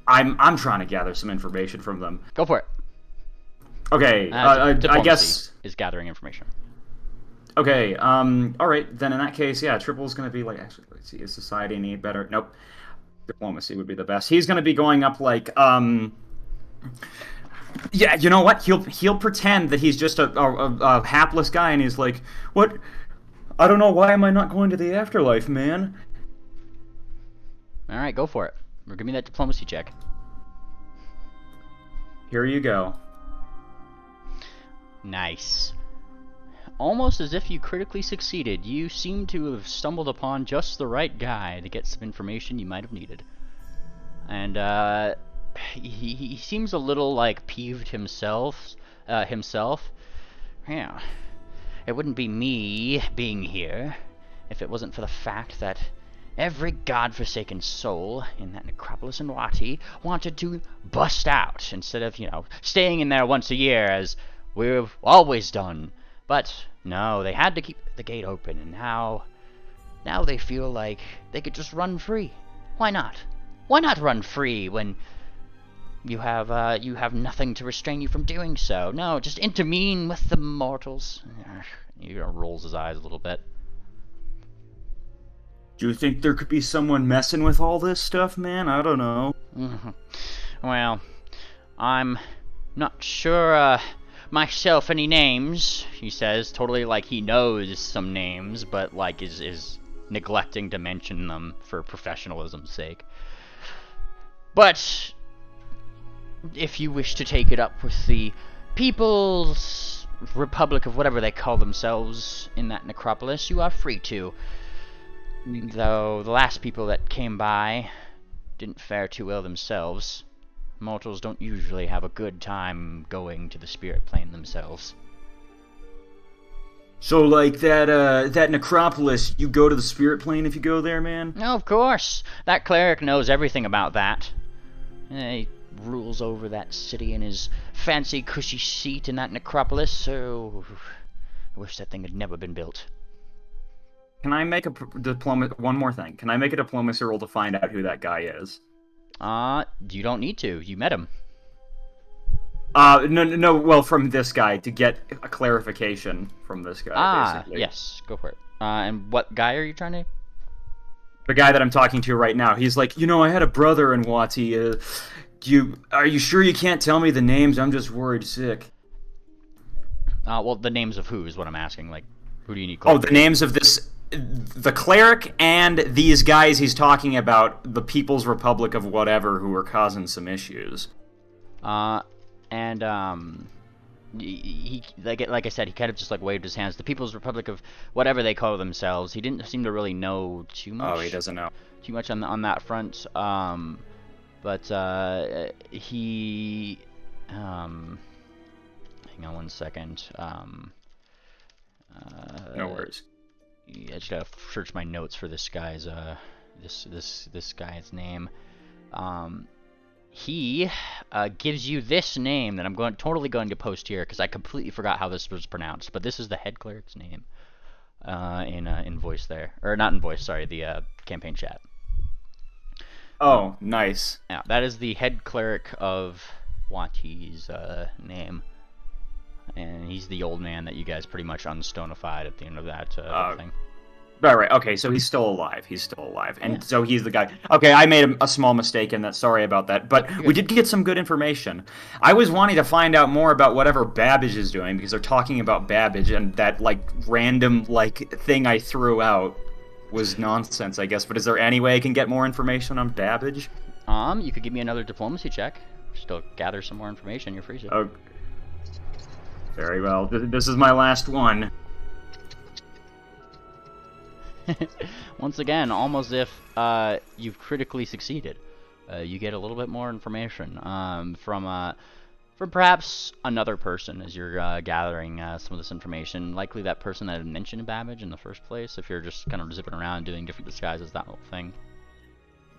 I'm trying to gather some information from them. Go for it. Okay, I guess is gathering information. Okay, alright, then in that case, yeah, Triple's gonna be like, actually, let's see, is society any better? Nope. Diplomacy would be the best. He's gonna be going up like, yeah, you know what? He'll pretend that he's just a hapless guy, and he's like, what? I don't know, why am I not going to the afterlife, man? Alright, go for it. Or give me that diplomacy check. Here you go. Nice. Almost as if you critically succeeded, you seem to have stumbled upon just the right guy to get some information you might have needed. And, he seems a little, like, peeved himself. Yeah. It wouldn't be me being here if it wasn't for the fact that every godforsaken soul in that necropolis in Wati wanted to bust out instead of, you know, staying in there once a year as we've always done. But no, they had to keep the gate open, and now they feel like they could just run free. Why not? Why not run free when you have nothing to restrain you from doing so? No, just intervene with the mortals. He rolls his eyes a little bit. Do you think there could be someone messing with all this stuff, man? I don't know. Well, I'm not sure myself any names, he says, totally like he knows some names, but like is neglecting to mention them for professionalism's sake. But if you wish to take it up with the People's Republic of whatever they call themselves in that necropolis, you are free to. Though the last people that came by didn't fare too well themselves. Mortals don't usually have a good time going to the spirit plane themselves. So, like, that necropolis, you go to the spirit plane if you go there, man? No, of course. That cleric knows everything about that. He rules over that city in his fancy, cushy seat in that necropolis, so I wish that thing had never been built. Can I make one more thing? Can I make a diplomacy roll to find out who that guy is? You don't need to. You met him. No, well, from this guy, to get a clarification from this guy, basically. Yes, go for it. And what guy are you trying to... The guy that I'm talking to right now, he's like, I had a brother in Wati, are you sure you can't tell me the names? I'm just worried sick. Well, the names of who is what I'm asking, like, who do you need... Oh, the names of the cleric and these guys he's talking about, the People's Republic of whatever, who are causing some issues. He like I said, he kind of just like waved his hands. The People's Republic of whatever they call themselves. He didn't seem to really know too much. Oh, he doesn't know too much on that front. But he hang on one second. No worries. I just gotta search my notes for this guy's this guy's name. He gives you this name that I'm totally going to post here because I completely forgot how this was pronounced. But this is the head cleric's name in voice there, or not in voice. Sorry, the campaign chat. Oh, nice. Yeah, that is the head cleric of Wati's name. And he's the old man that you guys pretty much unstonified at the end of that thing. Right. Okay, so he's still alive. And yeah. So he's the guy. Okay, I made a small mistake in that. Sorry about that. But we did get some good information. I was wanting to find out more about whatever Babbage is doing, because they're talking about Babbage, and that, like, random, like, thing I threw out was nonsense, I guess. But is there any way I can get more information on Babbage? You could give me another diplomacy check. Still gather some more information. You're free to. Okay. Very well. This is my last one. Once again, almost if you've critically succeeded. You get a little bit more information from perhaps another person as you're gathering some of this information. Likely that person that had mentioned Babbage in the first place, if you're just kind of zipping around doing different disguises, that whole thing.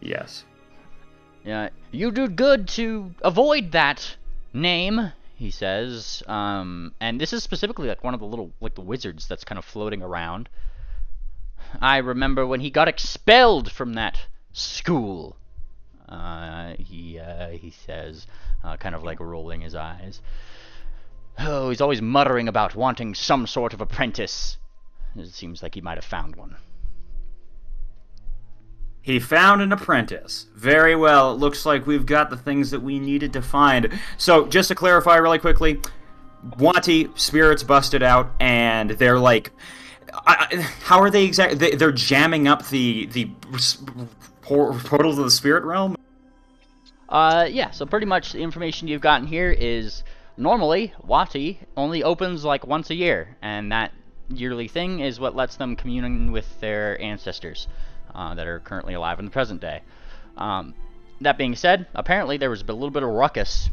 Yes. Yeah, you did good to avoid that name, he says. And this is specifically like one of the little, like the wizards that's kind of floating around. I remember when he got expelled from that school. He says, kind of like rolling his eyes. Oh, he's always muttering about wanting some sort of apprentice. It seems like he might have found one. He found an apprentice. Very well. It looks like we've got the things that we needed to find. So, just to clarify really quickly, Wanty, spirits busted out, and they're like... how are they exactly... They're jamming up the portals of the spirit realm? Yeah, so pretty much the information you've gotten here is... Normally, Wati only opens like once a year, and that yearly thing is what lets them commune with their ancestors that are currently alive in the present day. That being said, apparently there was a little bit of ruckus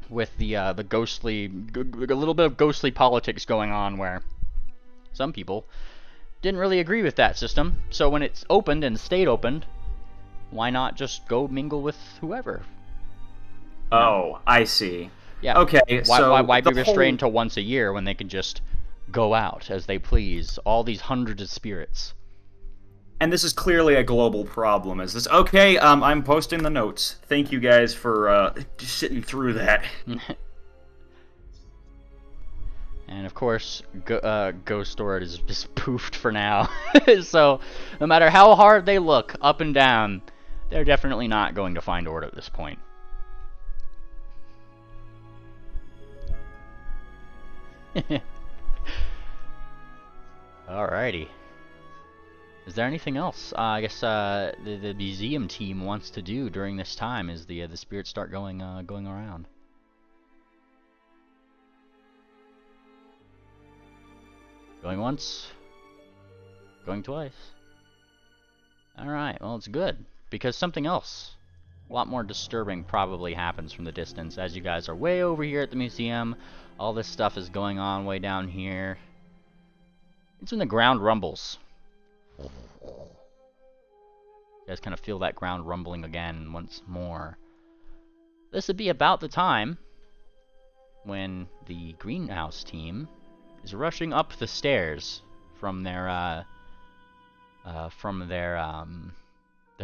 with the ghostly, a little bit of ghostly politics going on where some people didn't really agree with that system. So when it's opened and stayed opened, why not just go mingle with whoever? Oh, I see. Yeah. Okay, why be restrained to once a year when they can just go out as they please? All these hundreds of spirits. And this is clearly a global problem. Is this okay? I'm posting the notes. Thank you guys for just sitting through that. And of course, Ghost Storage is just poofed for now. So no matter how hard they look up and down, they're definitely not going to find Ord at this point. Alrighty. Is there anything else? I guess the museum team wants to do during this time as the spirits start going around. Going once. Going twice. Alright, well it's good. Because something else, a lot more disturbing, probably happens from the distance. As you guys are way over here at the museum, all this stuff is going on way down here. It's when the ground rumbles. You guys kind of feel that ground rumbling again once more. This would be about the time when the greenhouse team is rushing up the stairs from their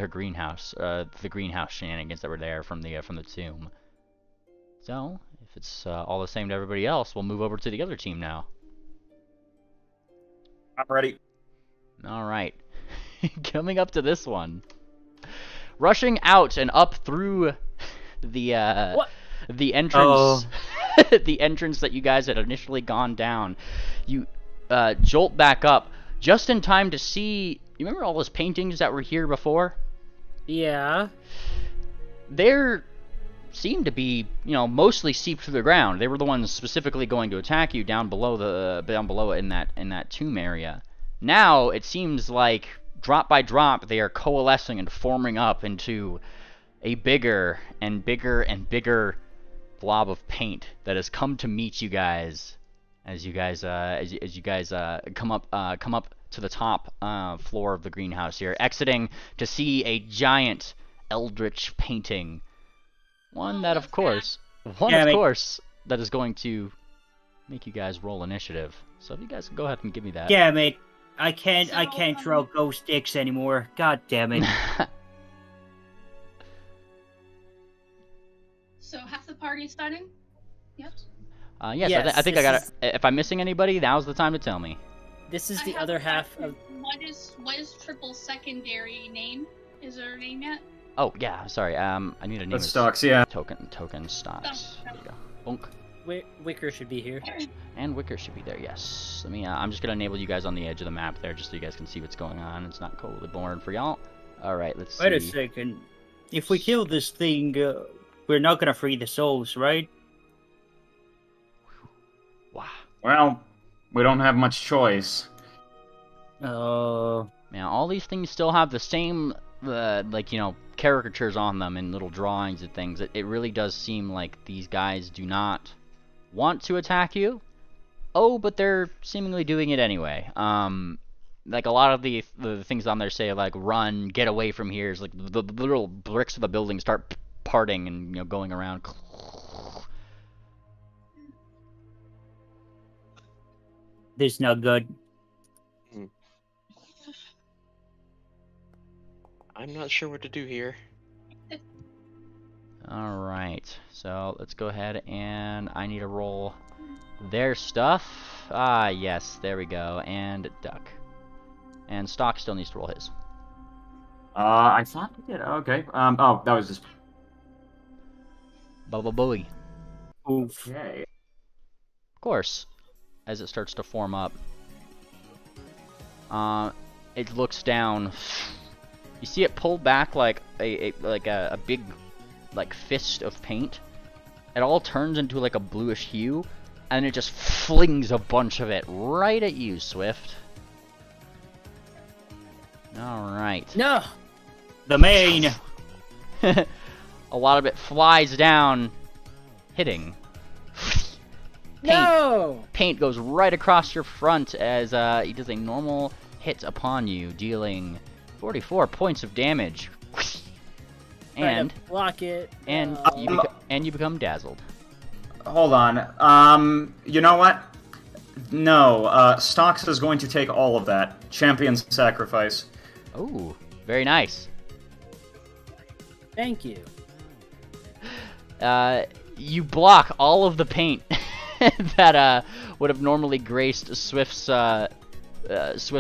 greenhouse, the greenhouse shenanigans that were there from the tomb. So, if it's all the same to everybody else, we'll move over to the other team now. I'm ready. Alright. Coming up to this one. Rushing out and up through the entrance. Oh. The entrance that you guys had initially gone down. You jolt back up just in time to see... You remember all those paintings that were here before? Yeah. They're... seem to be, mostly seeped through the ground. They were the ones specifically going to attack you down below in that tomb area. Now it seems like drop by drop they are coalescing and forming up into a bigger and bigger and bigger blob of paint that has come to meet you guys as you guys come up to the top floor of the greenhouse here, exiting to see a giant eldritch painting. One that, of course, that is going to make you guys roll initiative. So if you guys can go ahead and give me that. Damn it. I can't throw ghost sticks anymore. God damn it. So half the party is starting? Yep. Yes, Yes, I think I got it. If I'm missing anybody, now's the time to tell me. This is I the have other a half question. of... What is Triple's secondary name? Is there a name yet? Oh yeah, sorry. I need a name. That's stocks, yeah. Token stocks. There you go. Bonk. Wicker should be here. And Wicker should be there. Yes. Let me. I'm just gonna enable you guys on the edge of the map there, just so you guys can see what's going on. It's not totally boring for y'all. All right. Let's see. Wait a second. If we kill this thing, we're not gonna free the souls, right? Wow. Well, we don't have much choice. Man, all these things still have the same, caricatures on them and little drawings and things. It really does seem like these guys do not want to attack you. Oh, but they're seemingly doing it anyway. Like a lot of the things on there say like run, get away from here. It's like the little bricks of the building start parting and going around. This is not good. I'm not sure what to do here. Alright, so let's go ahead and I need to roll their stuff. Ah, yes, there we go. And duck. And Stock still needs to roll his. I thought we did. Okay. Oh, that was just. Bubble buoy. Oof. Okay. Of course, as it starts to form up, it looks down. You see it pull back like a big like fist of paint. It all turns into like a bluish hue, and it just flings a bunch of it right at you, Swift. All right. No. The main. A lot of it flies down, hitting. No. Paint goes right across your front as he does a normal hit upon you, dealing 44 points of damage. Try to block it. And you become dazzled. Hold on. You know what? No. Stocks is going to take all of that. Champion's sacrifice. Oh, very nice. Thank you. You block all of the paint that would have normally graced Swift's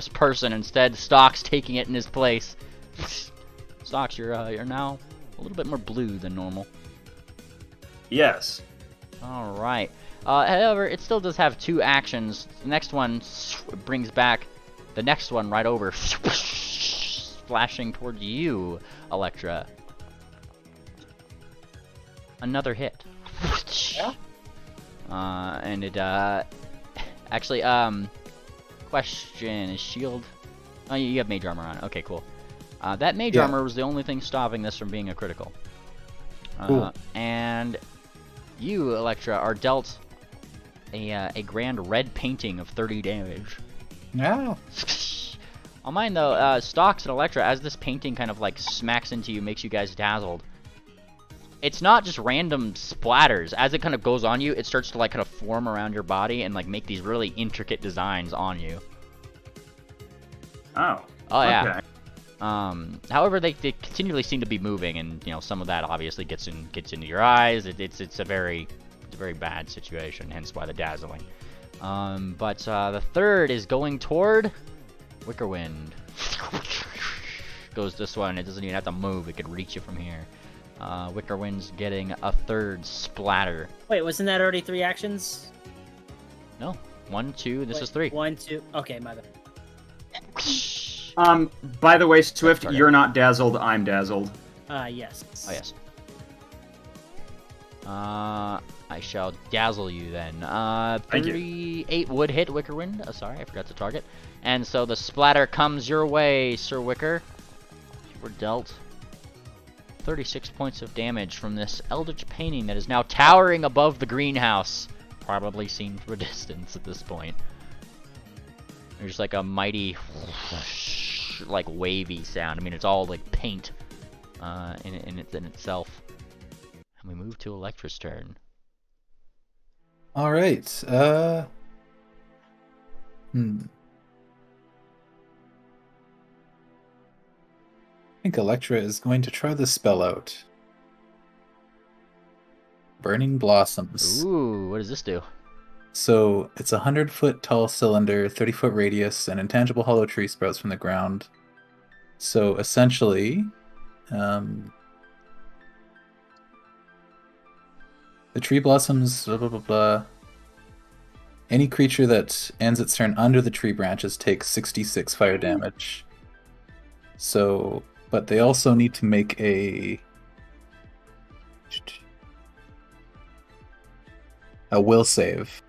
person. Instead, Stocks taking it in his place. Stocks, you're now a little bit more blue than normal. Yes. All right. However, it still does have 2 actions. The next one brings back the next one right over, flashing towards you, Electra. Another hit. Yeah. And it actually question is shield. Oh, you have mage armor on. Okay, cool. That mage armor was the only thing stopping this from being a critical. Cool. And you, Electra, are dealt a grand red painting of 30 damage. Yeah. On mine though, Stocks and Electra, as this painting kind of like smacks into you, makes you guys dazzled. It's not just random splatters. As it kind of goes on you, it starts to like kind of form around your body and like make these really intricate designs on you. Oh. Oh yeah. Okay. However, they continually seem to be moving, and you know some of that obviously gets into your eyes. It's a very bad situation, hence why the dazzling. But the third is going toward Wickerwind. Goes this one. It doesn't even have to move. It could reach you from here. Wickerwind's getting a third splatter. Wait, wasn't that already 3 actions? No, 1, 2. This is 3. 1, 2. Okay, my bad. By the way, Swift, Started. you're not dazzled. I'm dazzled. Yes. Oh yes. I shall dazzle you then. Thank you. 38 would hit Wickerwind. Sorry, I forgot to target. And so the splatter comes your way, Sir Wicker. You were dealt 36 points of damage from this eldritch painting that is now towering above the greenhouse. Probably seen from a distance at this point. There's like a mighty, like wavy sound. I mean, it's all like paint in itself. And we move to Electra's turn. All right. I think Electra is going to try the spell out. Burning Blossoms. Ooh, what does this do? So it's a 100-foot tall cylinder, 30-foot radius, and intangible hollow tree sprouts from the ground. So essentially, the tree blossoms, blah, blah, blah, blah. Any creature that ends its turn under the tree branches takes 66 fire damage. So, but they also need to make a will save.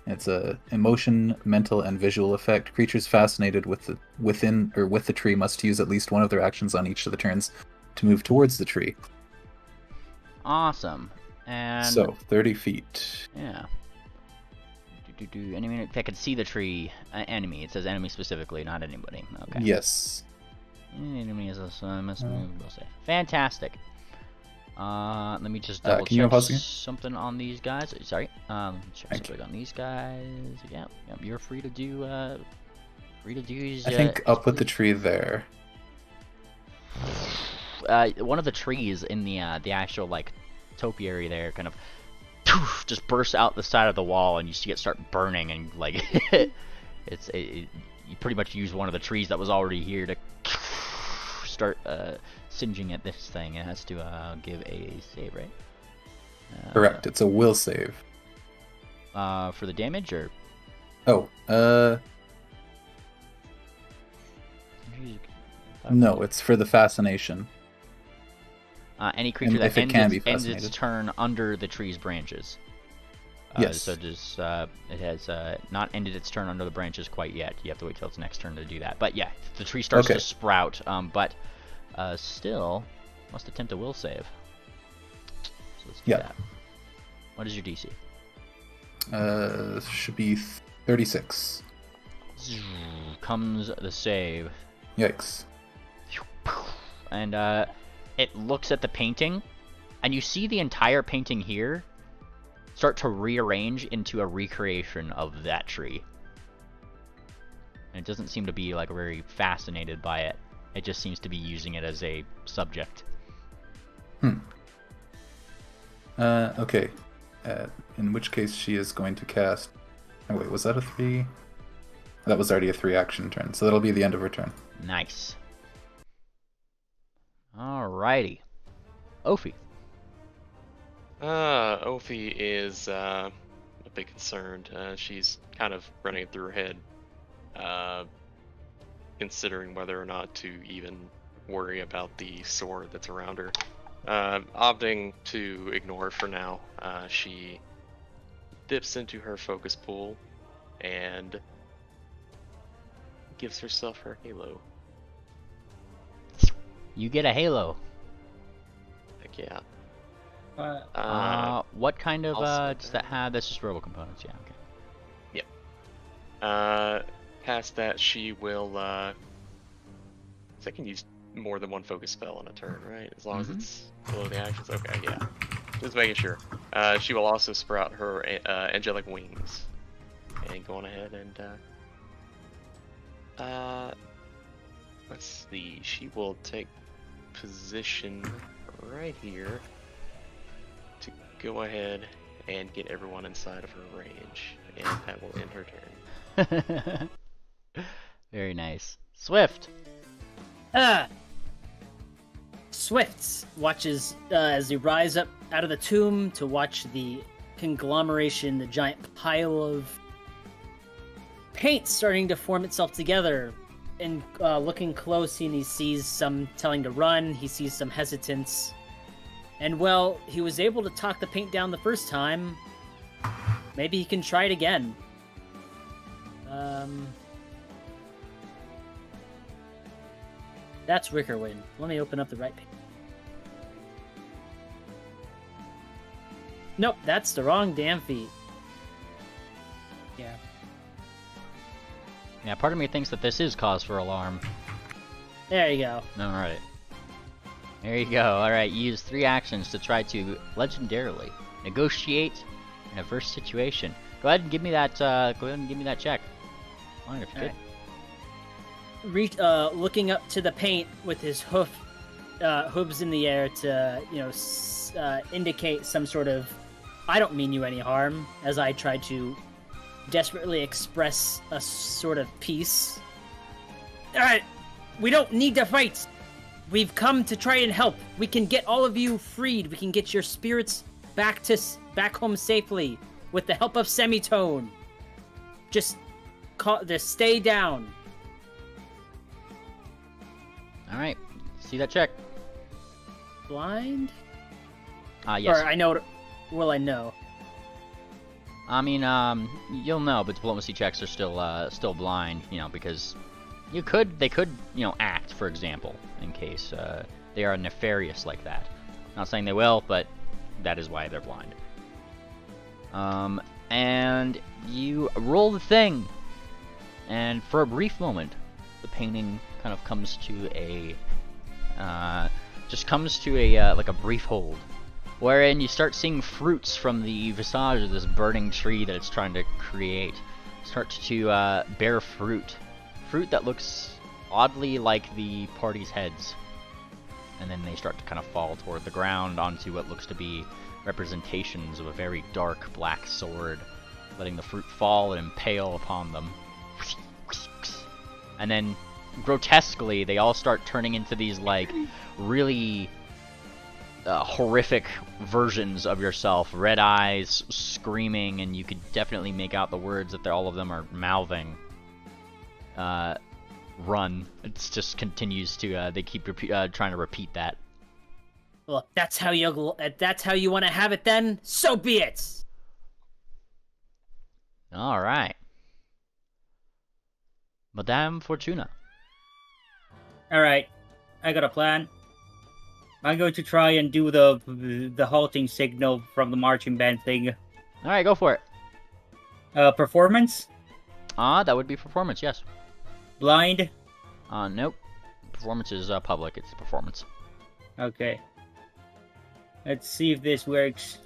It's a emotion, mental, and visual effect. Creatures fascinated with the tree must use at least one of their actions on each of the turns to move towards the tree. Awesome. And So 30 feet. yeah. Enemy. If I can see the tree, enemy. It says enemy specifically, not anybody. Okay. Yes. Enemy is a must move. Will save. Fantastic. Let me just Can double you check pause again? something on these guys. Sorry. Check Thank something on these guys. Yeah. You're free to do. Free to do. I think I'll put the tree there. One of the trees in the actual like topiary there kind of just bursts out the side of the wall, and you see it start burning, and like you pretty much use one of the trees that was already here to start singeing at this thing. It has to give a save, right? Correct. It's a will save. For the damage, or Oh, no, it's for the fascination. any creature And that if it can be ends its fascinated. turn under the tree's branches. Yes. So just it has not ended its turn under the branches quite yet. You have to wait till its next turn to do that. But yeah, the tree starts Okay. to sprout, but still must attempt a will save. So let's do Yeah. that. What is your DC? Should be 36. Comes the save. Yikes. And it looks at the painting, and you see the entire painting here start to rearrange into a recreation of that tree. And it doesn't seem to be like very fascinated by it. It just seems to be using it as a subject. Okay. In which case she is going to cast... Oh wait, was that a 3? That was already a 3-action turn, so that'll be the end of her turn. Nice. Alrighty. Ophi. Ophi is a bit concerned. She's kind of running it through her head, considering whether or not to even worry about the sword that's around her. Opting to ignore it for now, she dips into her focus pool and gives herself her halo. You get a halo. Heck yeah. What kind of also does that have? That's just verbal components. Yeah. Okay. Past that, she will. I can use more than one focus spell on a turn, right? As long as it's below the actions. Okay, yeah. Just making sure. She will also sprout her angelic wings, and go on ahead and let's see. She will take position right here to go ahead and get everyone inside of her range, and that will end her turn. Very nice. Swift. Swift watches as they rise up out of the tomb to watch the conglomeration, the giant pile of paint starting to form itself together. And looking close, he sees some telling to run, he sees some hesitance. And well, he was able to talk the paint down the first time. Maybe he can try it again. That's Rickerwin. Let me open up the right page. Nope, that's the wrong damn feat. Yeah. Yeah, part of me thinks that this is cause for alarm. There you go. Alright. There you go. Alright, you use 3 actions to try to legendarily negotiate an adverse situation. Go ahead and give me that check. Fine, if you could. Looking up to the paint with his hooves in the air to, indicate some sort of "I don't mean you any harm," as I try to desperately express a sort of peace. Alright, we don't need to fight. We've come to try and help. We can get all of you freed. We can get your spirits back home safely with the help of Semitone. Just stay down. Alright, see that check. Blind? Yes. Or I know. Will I know? I mean, you'll know, but diplomacy checks are still blind, because they could, act, for example, in case they are nefarious like that. Not saying they will, but that is why they're blind. And you roll the thing, and for a brief moment, the painting kind of comes to a, like a brief hold, wherein you start seeing fruits from the visage of this burning tree that it's trying to create start to bear fruit that looks oddly like the party's heads, and then they start to kind of fall toward the ground onto what looks to be representations of a very dark black sword, letting the fruit fall and impale upon them. And then, grotesquely, they all start turning into these, like, really horrific versions of yourself. Red eyes, screaming, and you could definitely make out the words that all of them are mouthing. Run. It just continues to, they keep trying to repeat that. Well, that's how you want to have it then, so be it! Alright. Madame Fortuna. Alright, I got a plan. I'm going to try and do the halting signal from the marching band thing. Alright, go for it. Performance? That would be performance, yes. Blind? Nope. Performance is public, it's a performance. Okay. Let's see if this works.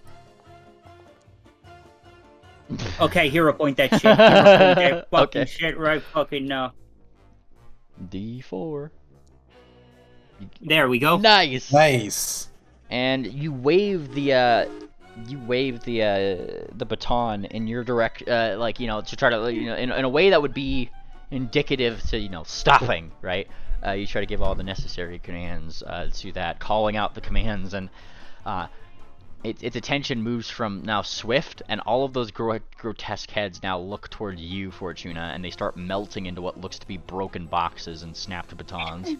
Okay, hero point that shit. Hero point that fucking shit right fucking now. D4. There we go. Nice! Nice. And you wave the baton in your direct, like, you know, to try to, you know, in a way that would be indicative to, you know, stopping, right? You try to give all the necessary commands to that, calling out the commands, and its attention moves from now Swift, and all of those grotesque heads now look toward you, Fortuna, and they start melting into what looks to be broken boxes and snapped batons.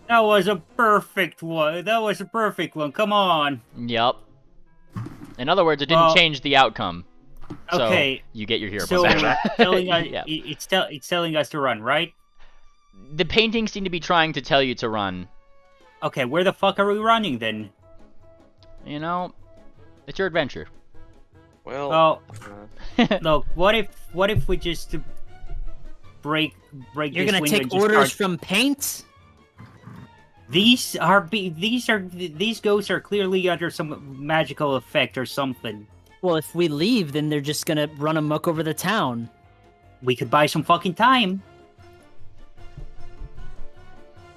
That was a perfect one. That was a perfect one. Come on. Yep. In other words, it didn't change the outcome. So Okay. you get your hero So points back. Yeah. it's telling us to run, right? The paintings seem to be trying to tell you to run. Okay, where the fuck are we running then? You know, it's your adventure. Well, Oh, look. What if we just break You're this gonna window take and just orders start... from paint? These ghosts are clearly under some magical effect or something. Well, if we leave, then they're just gonna run amok over the town. We could buy some fucking time.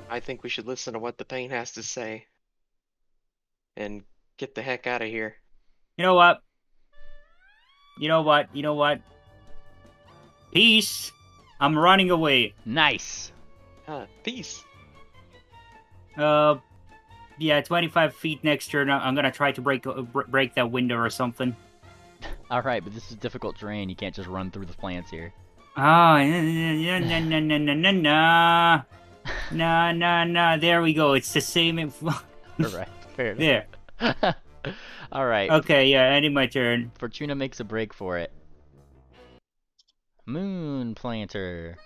I think we should listen to what the paint has to say. And get the heck out of here. You know what? You know what? Peace. I'm running away. Nice. Peace. Yeah, 25 feet next turn. I'm gonna try to break that window or something. Alright, but this is difficult terrain. You can't just run through the plants here. Ah, nah. There we go. It's the same. Alright, fair enough. There. Alright. Okay, yeah, ending my turn. Fortuna makes a break for it. Moon Planter.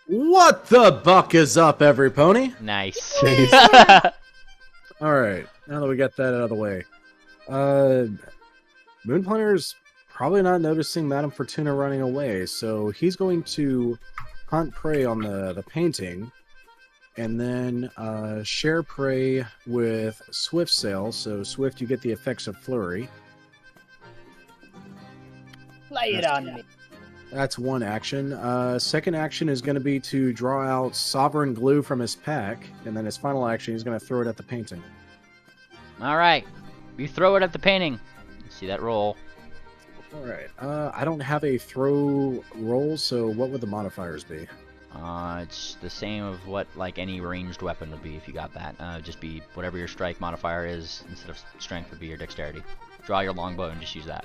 What the buck is up, every pony? Nice. Alright, now that we got that out of the way. Moonplanter's probably not noticing Madame Fortuna running away, so he's going to hunt prey on the painting, and then share prey with Swift Sail. So Swift, you get the effects of Flurry. Lay it on me. That's one action. Second action is going to be to draw out Sovereign Glue from his pack, and then his final action, he's going to throw it at the painting. Alright. You throw it at the painting. See that roll. Alright, I don't have a throw roll, so what would the modifiers be? It's the same of what, like, any ranged weapon would be if you got that. Just be whatever your strike modifier is, instead of strength would be your dexterity. Draw your longbow and just use that.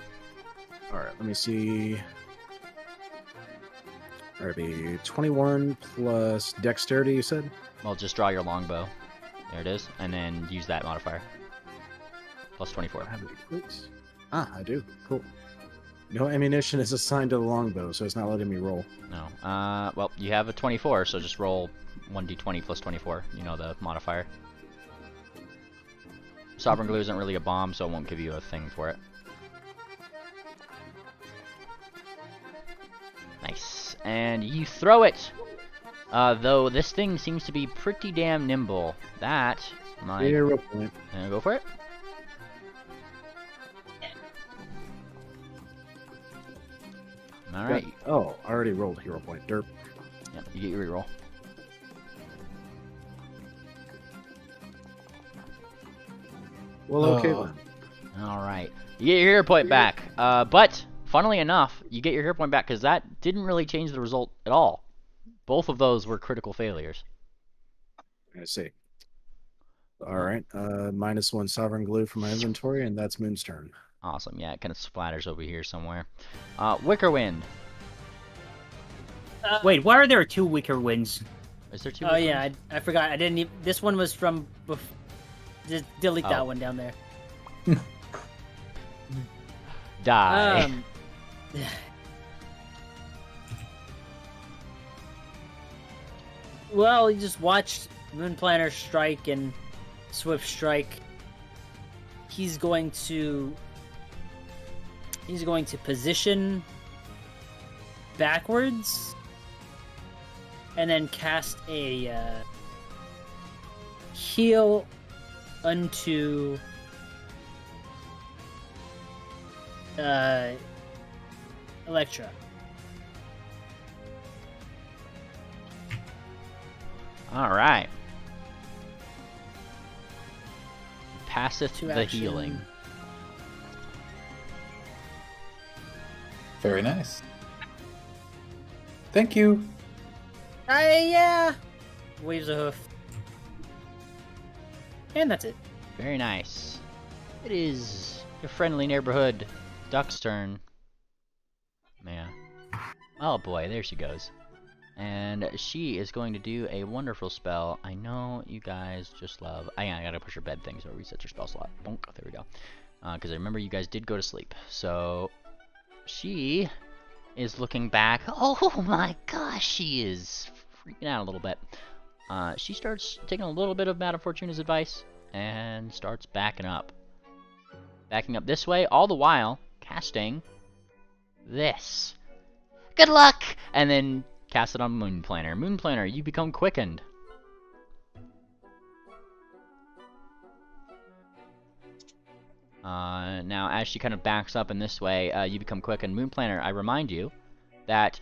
Alright, let me see. Alright, be 21 plus dexterity, you said? Well, just draw your longbow. There it is. And then use that modifier. Plus 24. Have any quotes? Ah, I do. Cool. No ammunition is assigned to the longbow, so it's not letting me roll. No. Well, you have a 24, so just roll 1d20 plus 24. You know the modifier. Sovereign Glue isn't really a bomb, so it won't give you a thing for it. Nice. And you throw it! Though this thing seems to be pretty damn nimble. That might... Hero point. Go for it. Alright. Oh, I already rolled hero point. Derp. Yep, you get your reroll. Well, okay Oh. then. Alright. You get your hero point back. But, funnily enough, you get your hero point back because that didn't really change the result at all. Both of those were critical failures. I see. All right. -1 sovereign glue from my inventory, and that's Moon's turn. Awesome. Yeah, it kind of splatters over here somewhere. Wicker Wind. Wait, why are there 2 Wicker Winds? Is there 2 Oh Wicker yeah, Winds? I forgot. I didn't. This one was from. Just delete that Oh. one down there. Die. Well, you just watched Moon Planner strike and Swift strike. He's going to position backwards and then cast a heal unto Electra. Alright. Passeth To the action. healing. Very nice. Thank you. Yeah. Waves a hoof. And that's it. Very nice. It is your friendly neighborhood duck's turn. Yeah. Oh boy, there she goes. And she is going to do a wonderful spell. I know you guys just love... I gotta push her bed thing so it resets her spell slot. Bonk. There we go. Because I remember you guys did go to sleep. So, she is looking back. Oh my gosh, she is freaking out a little bit. She starts taking a little bit of Madame Fortuna's advice and starts backing up. Backing up this way, all the while casting this. Good luck! And then cast it on Moon Planner. Moon Planner, you become quickened. Now, as she kind of backs up in this way, you become quickened. Moon Planner, I remind you that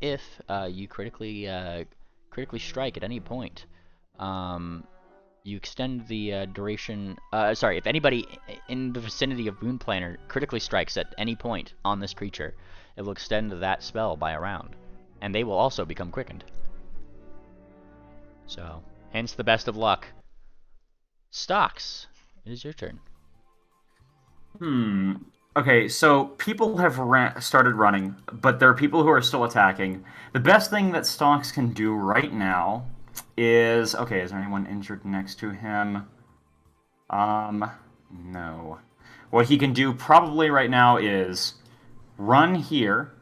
if you critically strike at any point, you extend the duration... sorry, if anybody in the vicinity of Moon Planner critically strikes at any point on this creature, it will extend that spell by a round. And they will also become quickened. So, hence the best of luck. Stocks, it is your turn. Okay, so people have started running, but there are people who are still attacking. The best thing that Stonks can do right now is... Okay, is there anyone injured next to him? No. What he can do probably right now is run here.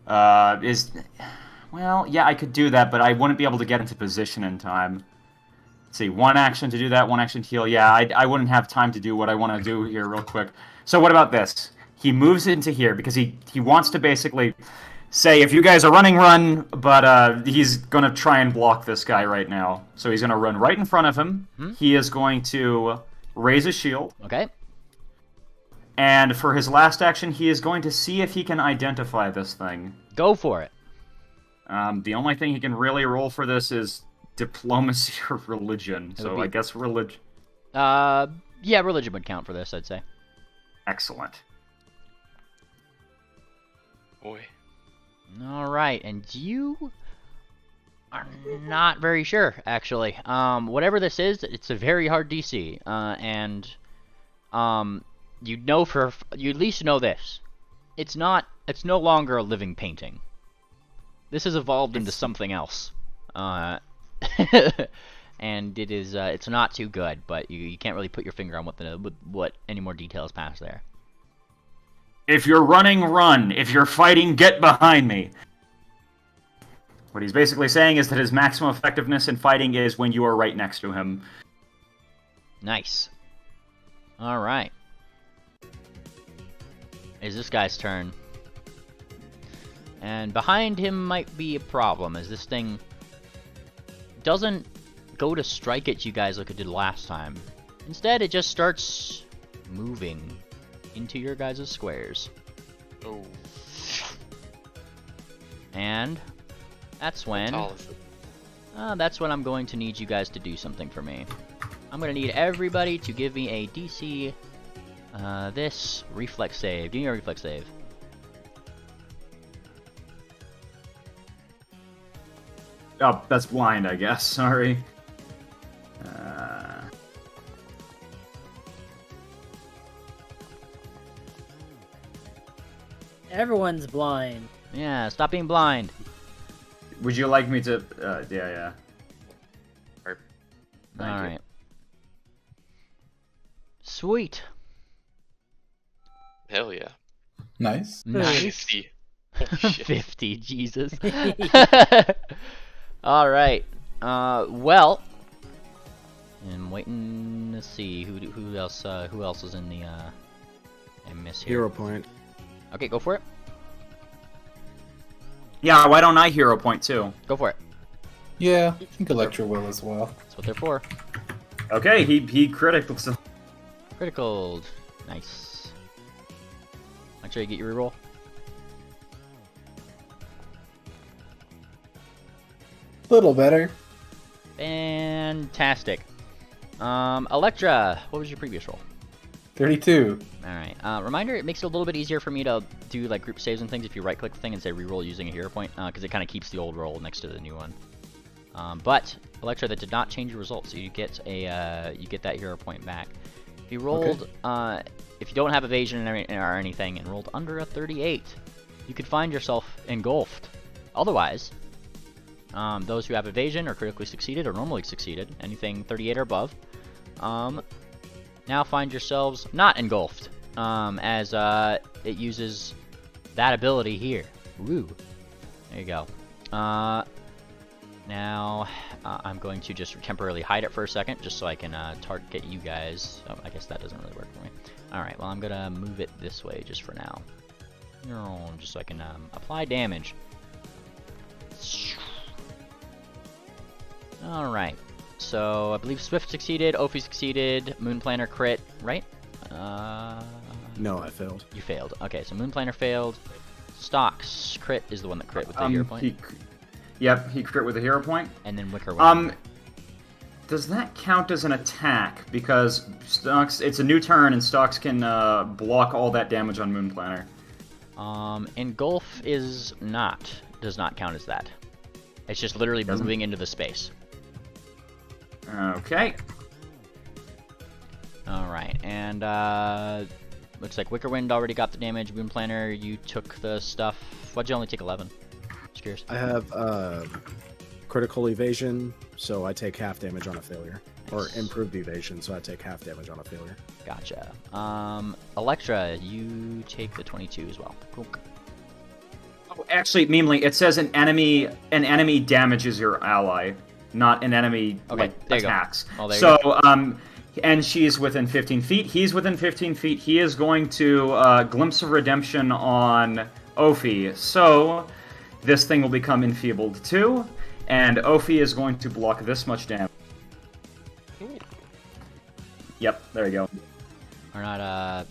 Well, yeah, I could do that, but I wouldn't be able to get into position in time. Let's see, 1 action to do that, 1 action to heal. Yeah, I wouldn't have time to do what I want to do here real quick. So what about this? He moves into here because he wants to basically say, if you guys are running, run, but he's going to try and block this guy right now. So he's going to run right in front of him. He is going to raise a shield. Okay. And for his last action, he is going to see if he can identify this thing. Go for it. The only thing he can really roll for this is diplomacy or religion. So I guess religion. Yeah, religion would count for this, I'd say. Excellent. Boy. Alright, and you are not very sure, actually. Whatever this is, it's a very hard DC. You know you at least know this. It's no longer a living painting. This has evolved into something else. And it is, it's not too good, but you can't really put your finger on what any more details past there. If you're running, run. If you're fighting, get behind me. What he's basically saying is that his maximum effectiveness in fighting is when you are right next to him. Nice. Alright. It's this guy's turn. And behind him might be a problem, as this thing doesn't go to strike at you guys like it did last time. Instead, it just starts moving into your guys' squares. Oh. And that's when... How tall is it? That's when I'm going to need you guys to do something for me. I'm gonna need everybody to give me a DC, this reflex save. Give me a reflex save. Oh, that's blind, I guess. Sorry. Everyone's blind. Yeah, stop being blind. Would you like me to? Yeah. Thank you. Alright. Sweet. Hell yeah. Nice. Nice. 50. Holy shit. 50, Jesus. Alright. Well. I'm waiting to see who else is in the I miss here. Hero point. Okay, go for it. Yeah, why don't I hero point too? Go for it. Yeah, I think Electra will as well. That's what they're for. Okay, he critical. So Critical. Nice. Make sure you get your reroll. Little better. Fantastic. Electra, what was your previous roll? 32. Alright. Reminder, it makes it a little bit easier for me to do like group saves and things if you right click the thing and say reroll using a hero point, because it kind of keeps the old roll next to the new one. But Electra, that did not change your results, so you get that hero point back. If you rolled, if you don't have evasion or anything and rolled under a 38, you could find yourself engulfed. Otherwise, those who have evasion or critically succeeded or normally succeeded, anything 38 or above, now find yourselves not engulfed, as it uses that ability here. Woo. There you go. Now, I'm going to just temporarily hide it for a second, just so I can target you guys. Oh, I guess that doesn't really work for me. Alright, well, I'm going to move it this way just for now. Just so I can apply damage. Alright. So, I believe Swift succeeded, Ophi succeeded, Moon Planner crit, right? No, I failed. You failed. Okay, so Moon Planner failed. Stocks crit is the one that crit with the hero point. Yep, he crit with a hero point. And then Wicker went. Does that count as an attack? Because Stocks, it's a new turn, and Stocks can block all that damage on Moon Planner. Engulf does not count as that. It's just literally moving into the space. Okay. Alright, and looks like Wickerwind already got the damage. Moon Planner, you took the stuff. Why'd you only take 11? Just curious. I have critical evasion, so I take half damage on a failure. Nice. Or improved evasion, so I take half damage on a failure. Gotcha. Electra, you take the 22 as well. Cool. Oh, actually, meanly, it says an enemy damages your ally, not an enemy attacks. Oh, there you so, and she's within 15 feet. He's within 15 feet. He is going to Glimpse of Redemption on Ophi. So, this thing will become enfeebled too, and Ophi is going to block this much damage. Yep, there you go. Or not,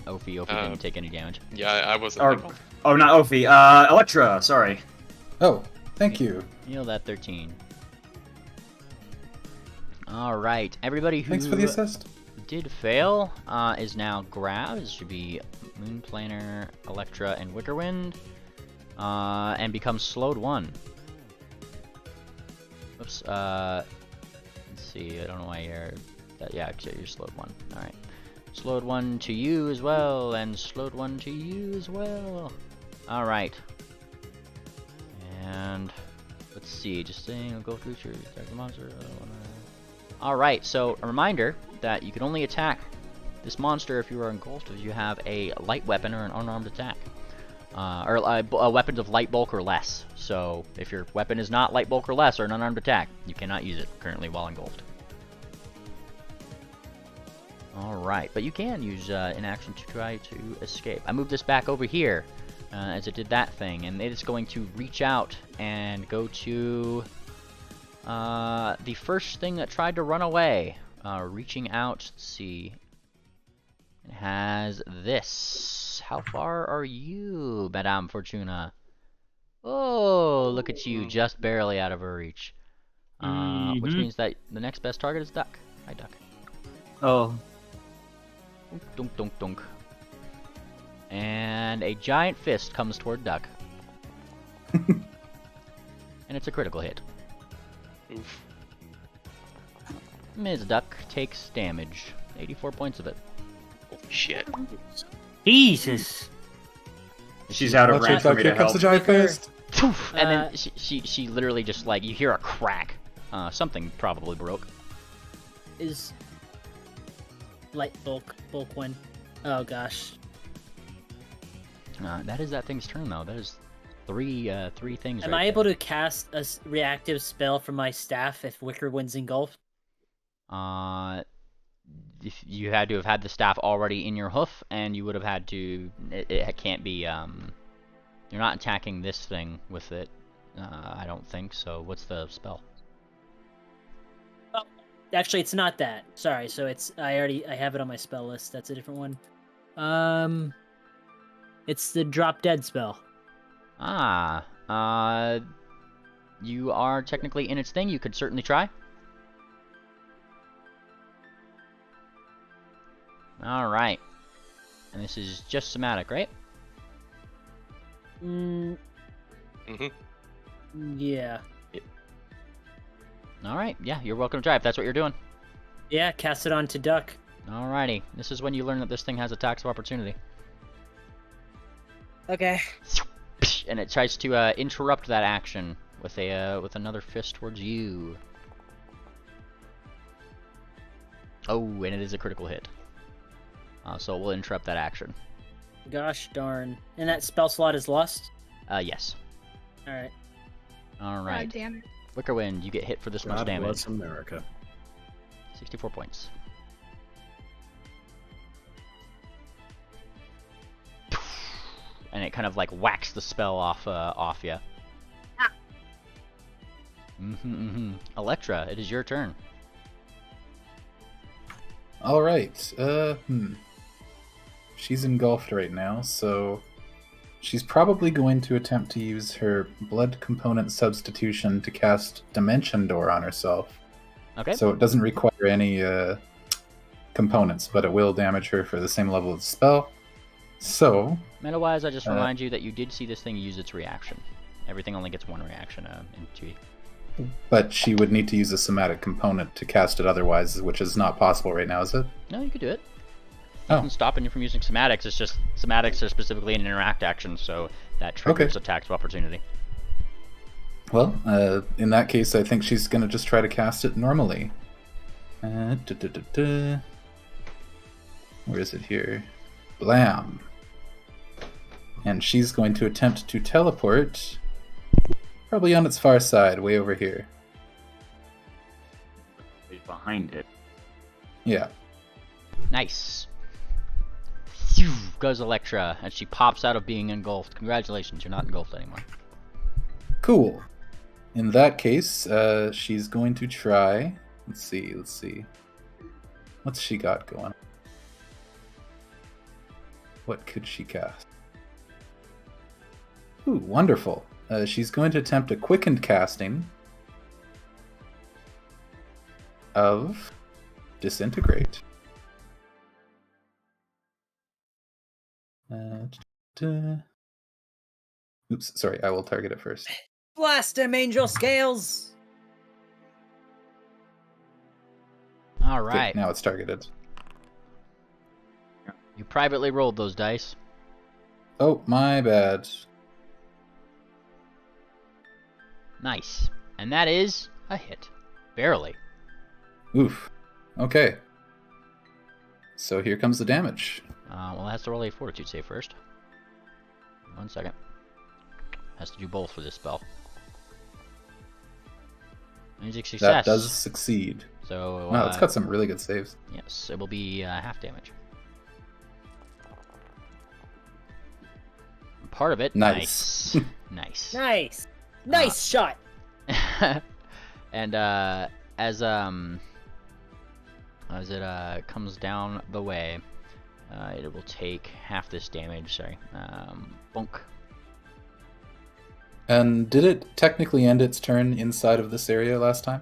Ophi didn't take any damage. Yeah, I wasn't. Oh, not Ophi. Electra, sorry. Oh, thank you. Heal that 13. Alright, everybody who Thanks for the assist. did fail is now grabbed. It should be Moon Planner, Electra, and Wickerwind. And becomes slowed 1. Oops, let's see, I don't know why you're... yeah, you're slowed 1. Alright. Slowed 1 to you as well, and slowed 1 to you as well. Alright. And... let's see, just saying, go creature, attack the monster... Alright, so a reminder that you can only attack this monster if you are engulfed if you have a light weapon or an unarmed attack. Or weapons of light bulk or less. So, if your weapon is not light bulk or less or an unarmed attack, you cannot use it currently while engulfed. Alright, but you can use inaction to try to escape. I moved this back over here as it did that thing, and it is going to reach out and go to the first thing that tried to run away. Reaching out, let's see. It has this. How far are you, Madame Fortuna? Oh, look at you, just barely out of her reach. Which means that the next best target is Duck. Hi, Duck. Oh, Dunk, dunk, dunk. And a giant fist comes toward Duck. And it's a critical hit. Oof. Ms. Duck takes damage. 84 points of it. Holy shit. Jesus! She's out of Watch range out, for me here to comes help. the giant fist. And then she literally just like, you hear a crack. Something probably broke. Is light bulk one. Oh gosh. That is that thing's turn though. That is three things. Am right I able there. to cast a reactive spell from my staff if Wicker Wind's engulfed? If you had to have had the staff already in your hoof, and you would have had to. It can't be. You're not attacking this thing with it. I don't think so. What's the spell? Oh, actually, it's not that. Sorry. So it's I have it on my spell list. That's a different one. It's the drop dead spell. You are technically in its thing. You could certainly try. Alright. And this is just somatic, right? Yeah. Alright, yeah, you're welcome to try if that's what you're doing. Yeah, cast it on to Duck. Alrighty. This is when you learn that this thing has attacks of opportunity. Okay. And it tries to interrupt that action with with another fist towards you. Oh, and it is a critical hit. So it will interrupt that action. Gosh darn. And that spell slot is lost? Yes. Alright. Alright. God damn it. Wickerwind, you get hit for this much God damage. bless America. 64 points. And it kind of like whacks the spell off you. Electra, it is your turn. All right. She's engulfed right now, so she's probably going to attempt to use her blood component substitution to cast Dimension Door on herself. Okay. So it doesn't require any components, but it will damage her for the same level of the spell. So, Meta-wise, I just remind you that you did see this thing use its reaction. Everything only gets one reaction in 2e. but she would need to use a somatic component to cast it otherwise, which is not possible right now, is it? No, you could do it. Oh. Nothing's stopping you from using somatics. It's just somatics are specifically an interact action, so that triggers attacks of opportunity. Well, in that case, I think she's going to just try to cast it normally. Where is it here? Blam! And she's going to attempt to teleport, probably on its far side, way over here. Behind it. Yeah. Nice. Phew, goes Electra, and she pops out of being engulfed. Congratulations, you're not engulfed anymore. Cool. In that case, she's going to try... Let's see. What's she got going? What could she cast? Ooh, wonderful. She's going to attempt a quickened casting of Disintegrate. Oops, sorry, I will target it first. Blast him, Angel Scales! Alright. Okay, now it's targeted. You privately rolled those dice. Oh, my bad. Nice. And that is a hit. Barely. Oof. Okay. So here comes the damage. Well, it has to roll a fortitude save first. 1 second. Has to do both for this spell. Music success. That does succeed. So, Wow, it's got some really good saves. yes, it will be half damage. Part of it. Nice. Nice. Nice! Nice shot! And as it comes down the way, it will take half this damage. Sorry, bonk. And did it technically end its turn inside of this area last time?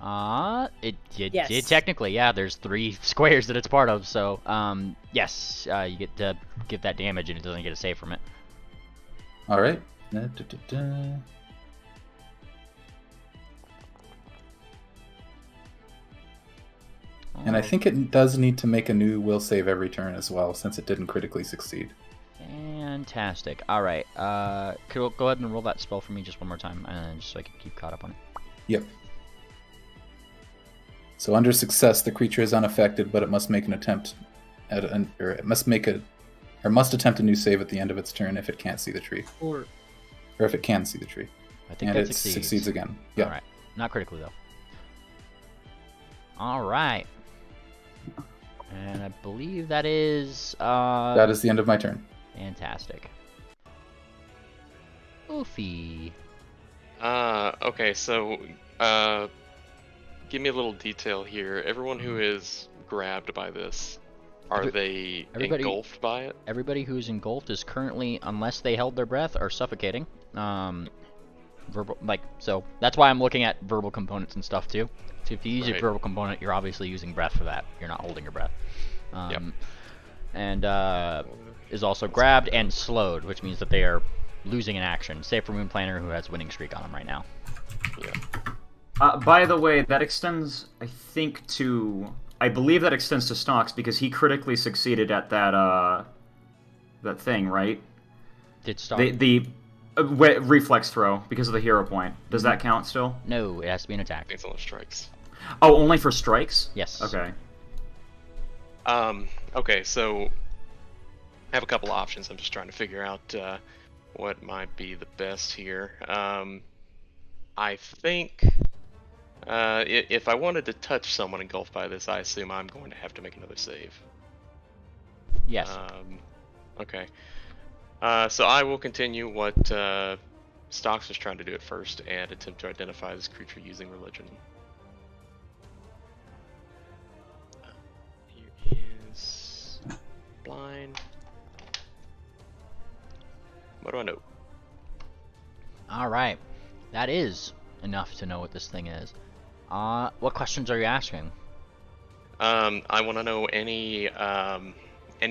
Yes. Technically, yeah. There's 3 squares that it's part of, so yes, you get to give that damage, and it doesn't get a save from it. All right. And I think it does need to make a new will save every turn as well, since it didn't critically succeed. Fantastic. All right. Go ahead and roll that spell for me just one more time, just so I can keep caught up on it. Yep. So under success, the creature is unaffected, but it must make an attempt at must attempt a new save at the end of its turn if it can't see the tree, or if it can see the tree. I think and that it succeeds again. Yeah. All right. Not critically though. All right. And I believe that is that is the end of my turn. Fantastic. Oofy. Okay, so give me a little detail here. Everyone who is grabbed by this, are they engulfed by it? Everybody who's engulfed is currently, unless they held their breath, are suffocating. Verbal, so that's why I'm looking at verbal components and stuff too. So if you use your verbal component, you're obviously using breath for that. You're not holding your breath. Yep. And is also grabbed and slowed, which means that they are losing an action, save for Moon Planner, who has winning streak on him right now. Yeah. By the way, that extends, I believe that extends to Snox because he critically succeeded at that thing, right? Did Snox... The reflex throw because of the hero point. Does that count still? No, it has to be an attack. It's only strikes. Oh, only for strikes? Yes. Okay. Okay, so I have a couple options. I'm just trying to figure out what might be the best here. I think if I wanted to touch someone engulfed by this, I assume I'm going to have to make another save. Yes. Okay. So I will continue what Stocks was trying to do at first and attempt to identify this creature using religion. Here is blind. What do I know? Alright. That is enough to know what this thing is. What questions are you asking? I want to know any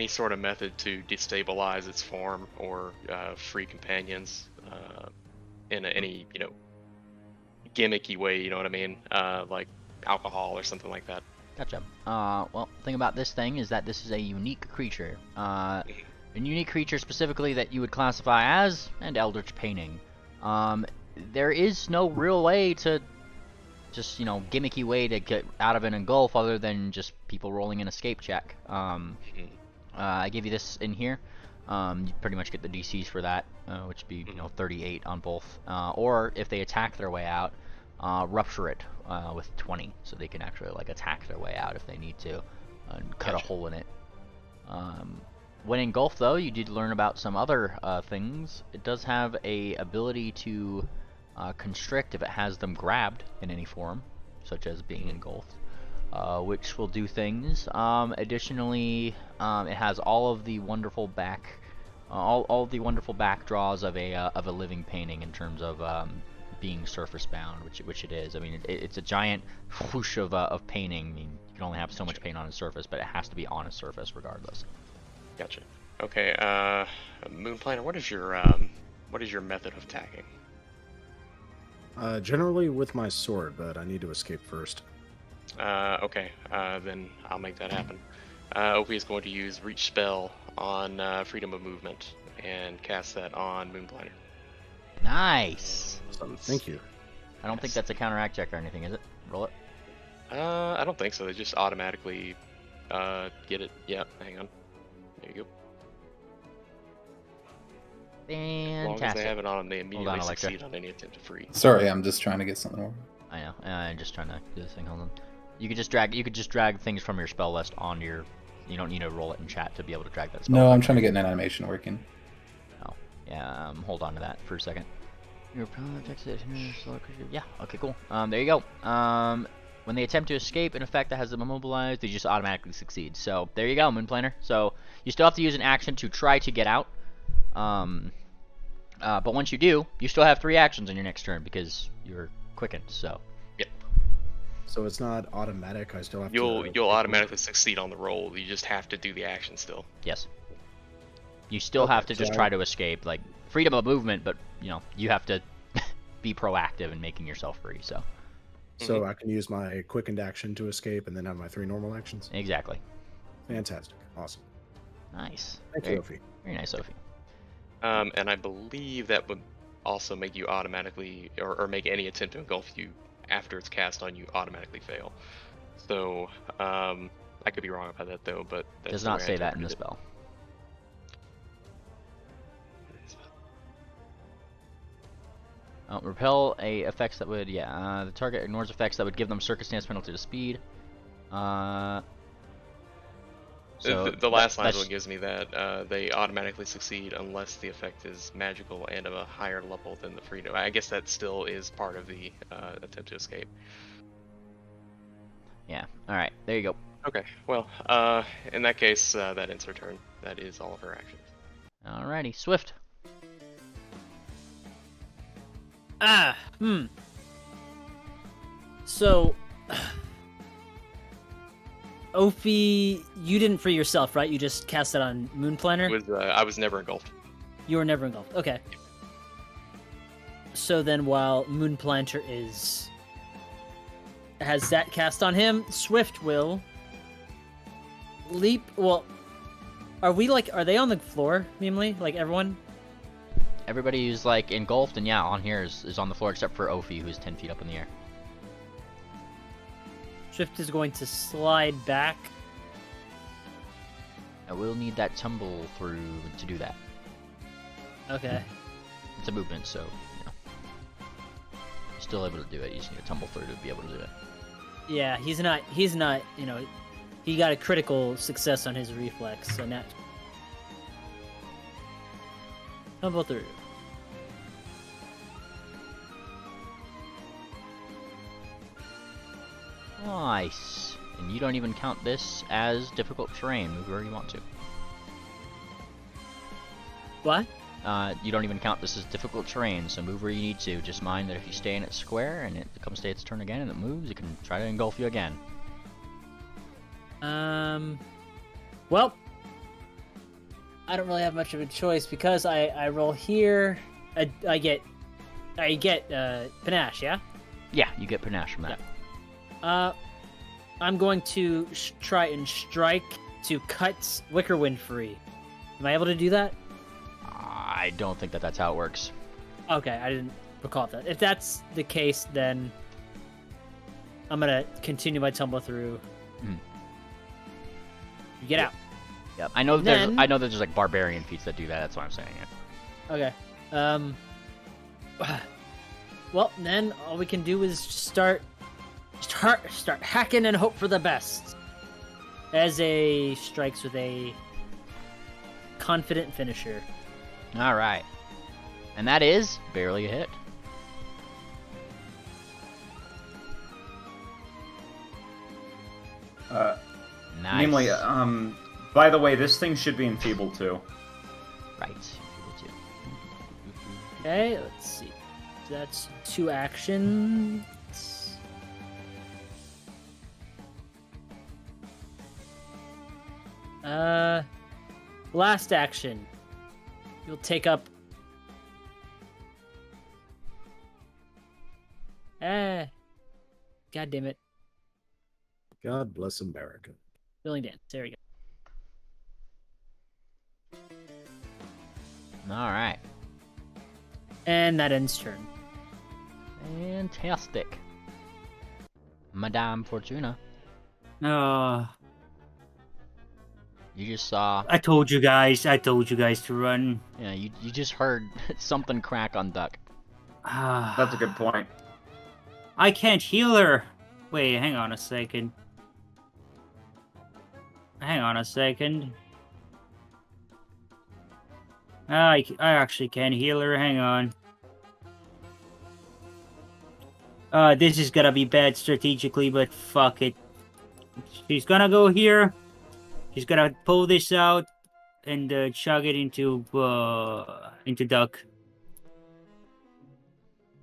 sort of method to destabilize its form or free companions in any, gimmicky way, you know what I mean? Like alcohol or something like that. Gotcha. Well, the thing about this thing is that this is a unique creature. A unique creature specifically that you would classify as an Eldritch Painting. There is no real way to just, gimmicky way to get out of an engulf other than just people rolling an escape check. I give you this in here. You pretty much get the DCs for that, which would be 38 on both. Or if they attack their way out, rupture it with 20, so they can actually attack their way out if they need to, and cut a hole in it. When engulfed, though, you did learn about some other things. It does have a ability to constrict if it has them grabbed in any form, such as being engulfed. Which will do things. Additionally, it has all of the wonderful all the wonderful backdraws of a living painting in terms of being surface bound, which it is. I mean, it's a giant whoosh of painting. I mean, you can only have so much paint on a surface, but it has to be on a surface regardless. Gotcha. Okay. Moon Planner, what is your method of attacking? Generally with my sword, but I need to escape first. Okay, then I'll make that happen. Opie is going to use Reach Spell on Freedom of Movement and cast that on Moon Planner. Nice! Thank you. I don't think that's a counteract check or anything, is it? Roll it. I don't think so. They just automatically get it. Yeah, hang on. There you go. Fantastic. As long as they have it on them, they immediately succeed on any attempt to free. Sorry, I'm just trying to get something over. I know. I'm just trying to do this thing. Hold on. You could just drag things from your spell list on your. You don't need to roll it in chat to be able to drag that spell. No, I'm trying to get an animation working. Oh, yeah. Hold on to that for a second. Your opponent attacks it. Yeah. Okay. Cool. There you go. When they attempt to escape, an effect that has them immobilized, they just automatically succeed. So there you go, Moon Planner. So you still have to use an action to try to get out. But once you do, you still have 3 actions in your next turn because you're quickened. So. Yep. So it's not automatic. I still have You'll to. automatically succeed on the roll. You just have to do the action still. Yes. You still Okay, have to so just try to escape. Like, freedom of movement, but, you know, you have to be proactive in making yourself free, so. So I can use my quickened action to escape and then have my 3 normal actions? Exactly. Fantastic. Awesome. Nice. Thank Very, you, Ophi. very nice, Sophie. And I believe that would also make you automatically, or make any attempt to engulf you after it's cast on you automatically fail. So, I could be wrong about that though, but that's Does the not way I say that in the interpreted it. spell. Repel effects that would, the target ignores effects that would give them circumstance penalty to speed. So The last line is that's what gives me that. They automatically succeed unless the effect is magical and of a higher level than the freedom. I guess that still is part of the attempt to escape. yeah. All right, there you go. Okay, well, in that case, that ends her turn. That is all of her actions. Alrighty, Swift. So, Ophi, you didn't free yourself, right? You just cast it on Moon Planner? I was never engulfed. You were never engulfed. Okay. So then while Moon Planter has that cast on him, Swift will leap. Well, are they on the floor, namely? Like everyone? Everybody who's like engulfed and on here is on the floor except for Ophi, who's 10 feet up in the air. Swift is going to slide back. I will need that tumble through to do that. Okay. It's a movement, so you know. You're still able to do it. You just need to tumble through to be able to do it. Yeah, he's not, you know, he got a critical success on his reflex, so now tumble through. Nice. And you don't even count this as difficult terrain. Move where you want to. What? You don't even count this as difficult terrain, so move where you need to. Just mind that if you stay in its square and it comes to its turn again and it moves, it can try to engulf you again. Well, I don't really have much of a choice because I roll here. I get panache, yeah? Yeah, you get panache from that. I'm going to try and strike to cut Wickerwind free. Am I able to do that? I don't think that's how it works. Okay, I didn't recall that. If that's the case, then I'm gonna continue my tumble through. Mm. You get out. Yep. I know there's like barbarian feats that do that. That's why I'm saying it. Okay. Well, then all we can do is start hacking and hope for the best. As a strikes with a confident finisher. All right, and that is barely a hit. Nice. Namely, by the way, this thing should be enfeebled too. Right. Okay, let's see. That's 2 actions. Last action. You'll take up. God damn it. God bless America. Billing dance. There we go. All right. And that ends turn. Fantastic. Madame Fortuna. You just saw. I told you guys to run. Yeah, you just heard something crack on Duck. That's a good point. I can't heal her. Wait, hang on a second. I actually can't heal her. Hang on. This is gonna be bad strategically, but fuck it. She's gonna go here. She's gonna pull this out and chug it into Duck.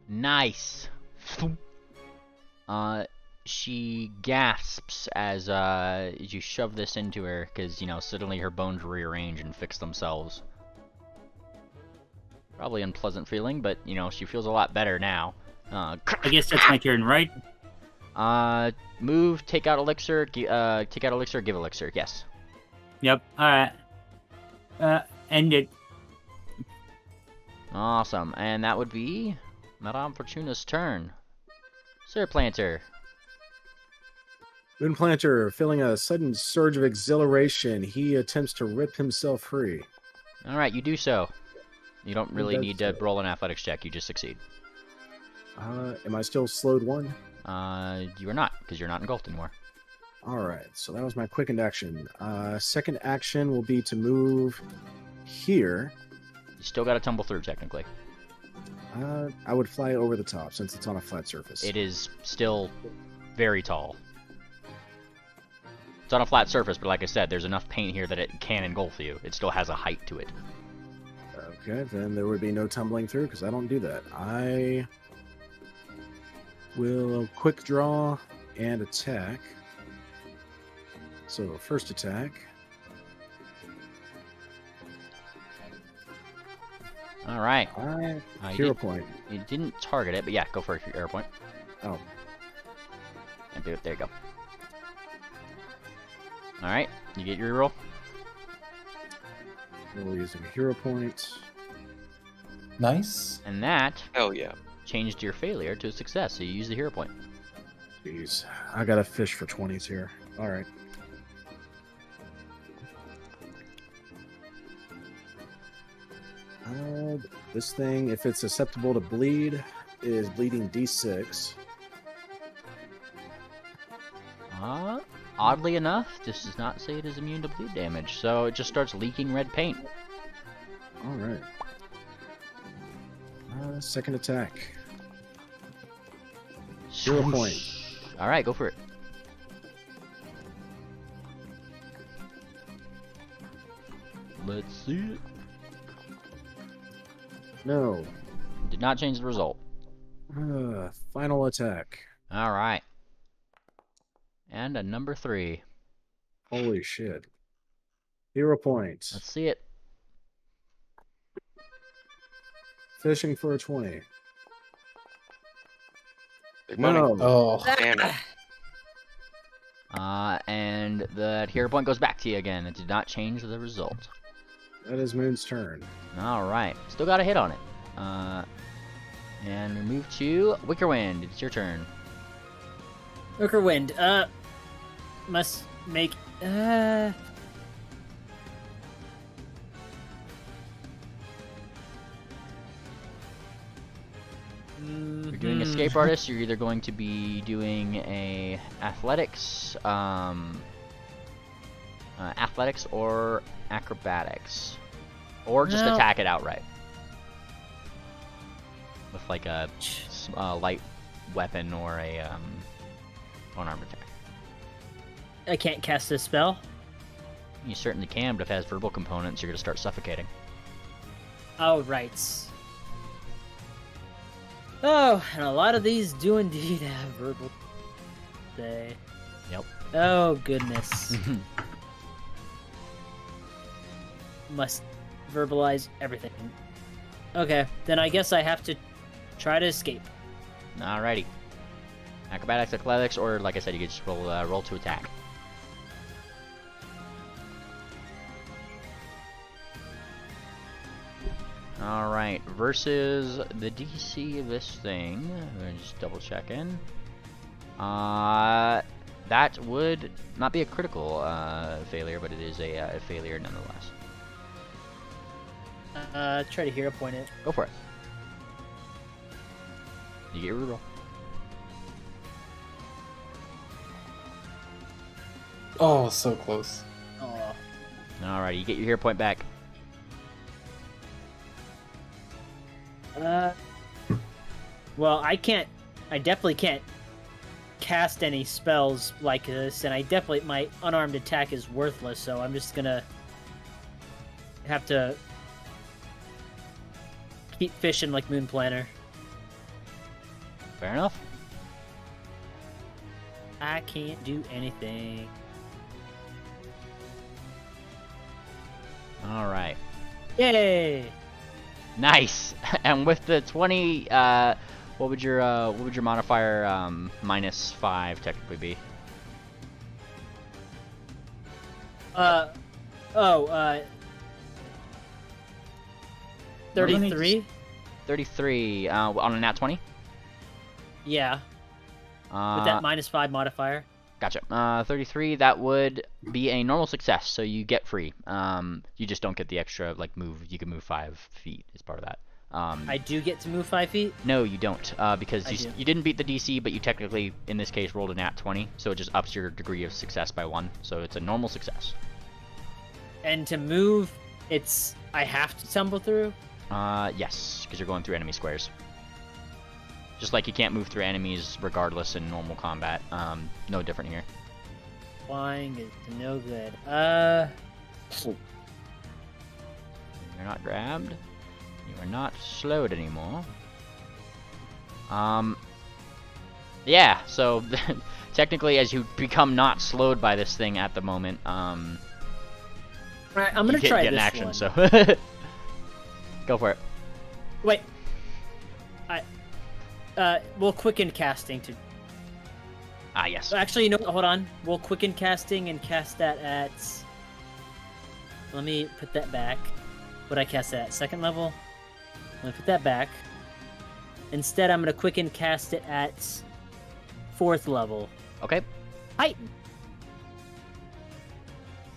Nice. she gasps as you shove this into her, because, you know, suddenly her bones rearrange and fix themselves. Probably unpleasant feeling, but, you know, she feels a lot better now. I guess that's my turn, right? Move, take out elixir, give elixir, yes. Yep. Alright. End it. Awesome, and that would be Madame Fortuna's turn. Sir Planter. Moonplanter, feeling a sudden surge of exhilaration, he attempts to rip himself free. Alright, you do so. You don't really does need to so. roll an athletics check, you just succeed. Am I still slowed 1? You are not, because you're not engulfed anymore. Alright, so that was my quickened action. Second action will be to move here. You still gotta tumble through, technically. I would fly over the top since it's on a flat surface. It is still very tall. It's on a flat surface, but like I said, there's enough paint here that it can engulf you. It still has a height to it. Okay, then there would be no tumbling through because I don't do that. I will quick draw and attack. So first attack. Alright. Hero point. You didn't target it, but yeah, go for a hero point. Oh. And do it. There you go. Alright, you get your reroll. We're using a hero point. Nice. And that Hell yeah. changed your failure to a success, so you use the hero point. Jeez, I got to fish for 20s here. All right. This thing, if it's susceptible to bleed, is bleeding D6. Oddly enough, this does not say it is immune to bleed damage, so it just starts leaking red paint. All right. Second attack. Hero point. Alright, go for it. Let's see it. No. Did not change the result. Final attack. Alright. And a number 3. Holy shit. Hero point. Let's see it. Fishing for a 20. Big money. No. Oh, Damn it. And the hero point goes back to you again. It did not change the result. That is Moon's turn. Alright. Still got a hit on it. And we move to Wickerwind. It's your turn. Wickerwind, must make, You're doing escape artist. You're either going to be doing a athletics, athletics or acrobatics, or just No. attack it outright with like a light weapon or a unarmed attack. I can't cast this spell. You certainly can, but if it has verbal components, you're gonna start suffocating. Oh, right. Oh, and a lot of these do indeed have verbal say. Yep. Oh, goodness. Must verbalize everything. Okay, then I guess I have to try to escape. Alrighty. Acrobatics, athletics, or like I said, you could just roll to attack. Alright, versus the DC of this thing. I'm gonna just double check in. That would not be a critical failure, but it is a failure nonetheless. Try to hero point it. Go for it. You get your reroll. oh, so close. Oh. Alright, you get your hero point back. Well, I definitely can't cast any spells like this, and my unarmed attack is worthless, so I'm just gonna have to keep fishing like Moon Planner. Fair enough. I can't do anything. All right. Yay! Nice. And with the 20, what would your modifier -5 technically be? Oh, 33? 33 on a nat 20? Yeah, with that -5 modifier. Gotcha. 33, that would be a normal success, so you get free. You just don't get the extra, like, move. You can move 5 feet as part of that. I do get to move 5 feet? No, you don't, because I do. you didn't beat the DC, but you technically, in this case, rolled a nat 20, so it just ups your degree of success by 1, so it's a normal success. And to move, I have to tumble through? Yes, because you're going through enemy squares. Just like you can't move through enemies regardless in normal combat. No different here. Flying is no good. You're not grabbed. You are not slowed anymore. Yeah, so technically as you become not slowed by this thing at the moment, Alright, I'm gonna you try get this an action, one. so go for it. Wait. We'll quicken casting to... Ah, yes. Actually, you know what? Hold on. We'll quicken casting and cast that at... Let me put that back. Would I cast that at 2nd level? Let me put that back. Instead, I'm going to quicken cast it at 4th level. Okay. Titan.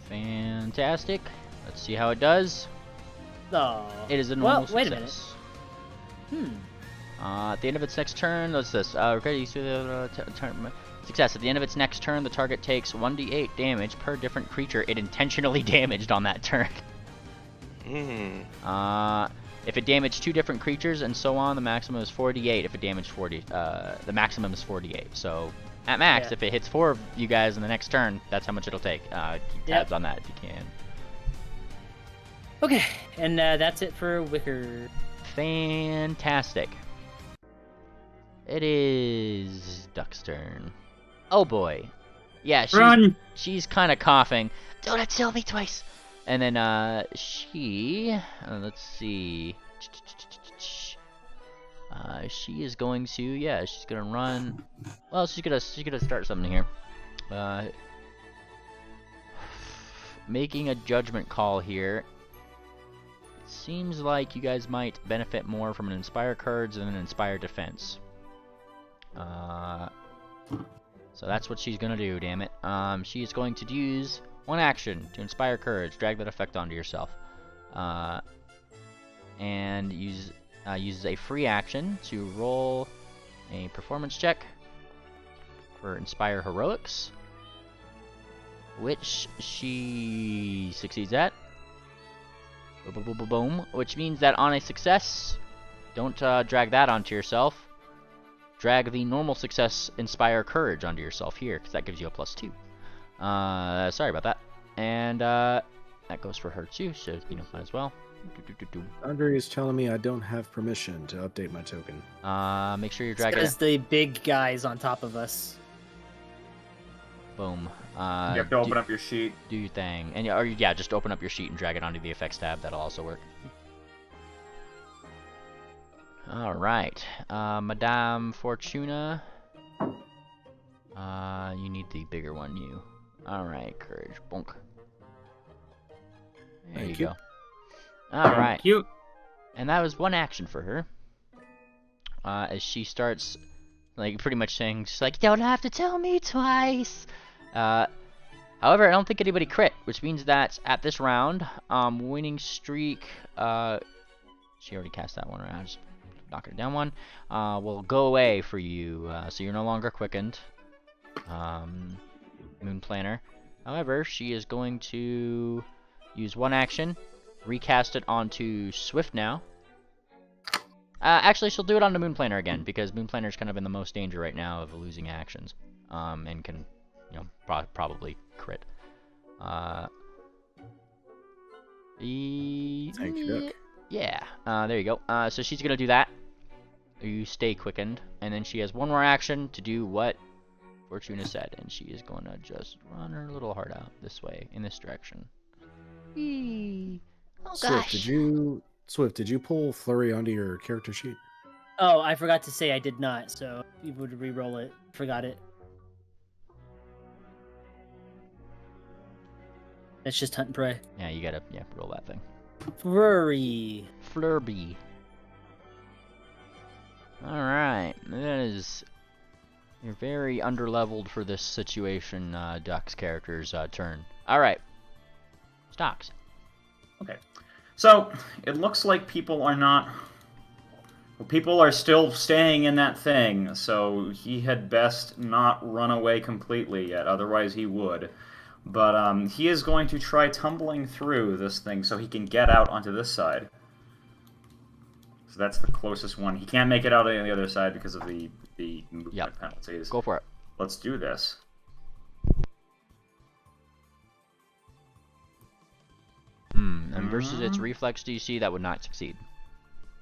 Fantastic. Let's see how it does. Oh. It is a normal Well, wait a success. minute. At the end of its next turn, what's this? Okay, success. At the end of its next turn, the target takes 1d8 damage per different creature it intentionally damaged on that turn. If it damaged 2 different creatures and so on, the maximum is 4d8. If it damaged 40, the maximum is 4d8. So at max, Yeah. if it hits 4 of you guys in the next turn, that's how much it'll take. Keep tabs on that if you can. Okay, and that's it for Wicker. Fantastic. It is Duck's turn. Oh boy. Yeah, Run! she's kind of coughing. Don't tell me twice. And then she, let's see. She is going to, yeah, she's gonna run. Well, she's gonna start something here. Making a judgment call here. It seems like you guys might benefit more from an Inspire Courage than an Inspire Defense. So that's what she's gonna do, damn it. She is going to use one action to Inspire Courage, drag that effect onto yourself. And uses a free action to roll a performance check for Inspire Heroics, which she succeeds at. Boom, which means that on a success, don't drag that onto yourself. Drag the normal success Inspire Courage onto yourself here, because that gives you a +2. Sorry about that. And that goes for her too, so you know, might as well. Andre is telling me I don't have permission to update my token. Make sure you're dragging Because the big guys on top of us. Boom. You have to open up your sheet. Do your thing. And or yeah, just open up your sheet and drag it onto the effects tab. That'll also work. Alright. Madame Fortuna. You need the bigger one, you. Alright, Courage. Bonk. There you go. Alright. Cute. And that was one action for her. As she starts, like, pretty much saying, she's like, you don't have to tell me twice. However, I don't think anybody crit, which means that at this round, winning streak, she already cast that one around, just knock it down one, will go away for you, so you're no longer quickened. Moon Planner. However, she is going to use one action, recast it onto Swift now. Actually, she'll do it on the Moon Planner again, because Moon Planner's kind of in the most danger right now of losing actions, and can, you know, probably crit. Thank you, Duck. Yeah, there you go. So she's gonna do that. You stay quickened, and then she has one more action to do what what Fortuna said, and she is going to just run her little heart out this way, in this direction. Eee. Oh Swift, gosh. did you pull Flurry onto your character sheet? Oh, I forgot to say I did not, so you would re-roll it. Forgot it. It's just hunt and pray. Yeah, you gotta roll that thing. Flurry. Flurby. Alright, that is... You're very underleveled for this situation, Duck's character's turn. Alright. Stocks. Okay. So, it looks like people are not... Well, people are still staying in that thing, so he had best not run away completely yet, otherwise he would. But he is going to try tumbling through this thing so he can get out onto this side. So that's the closest one. He can't make it out on the other side because of the movement penalties. Go for it. Let's do this. And versus its reflex DC, that would not succeed.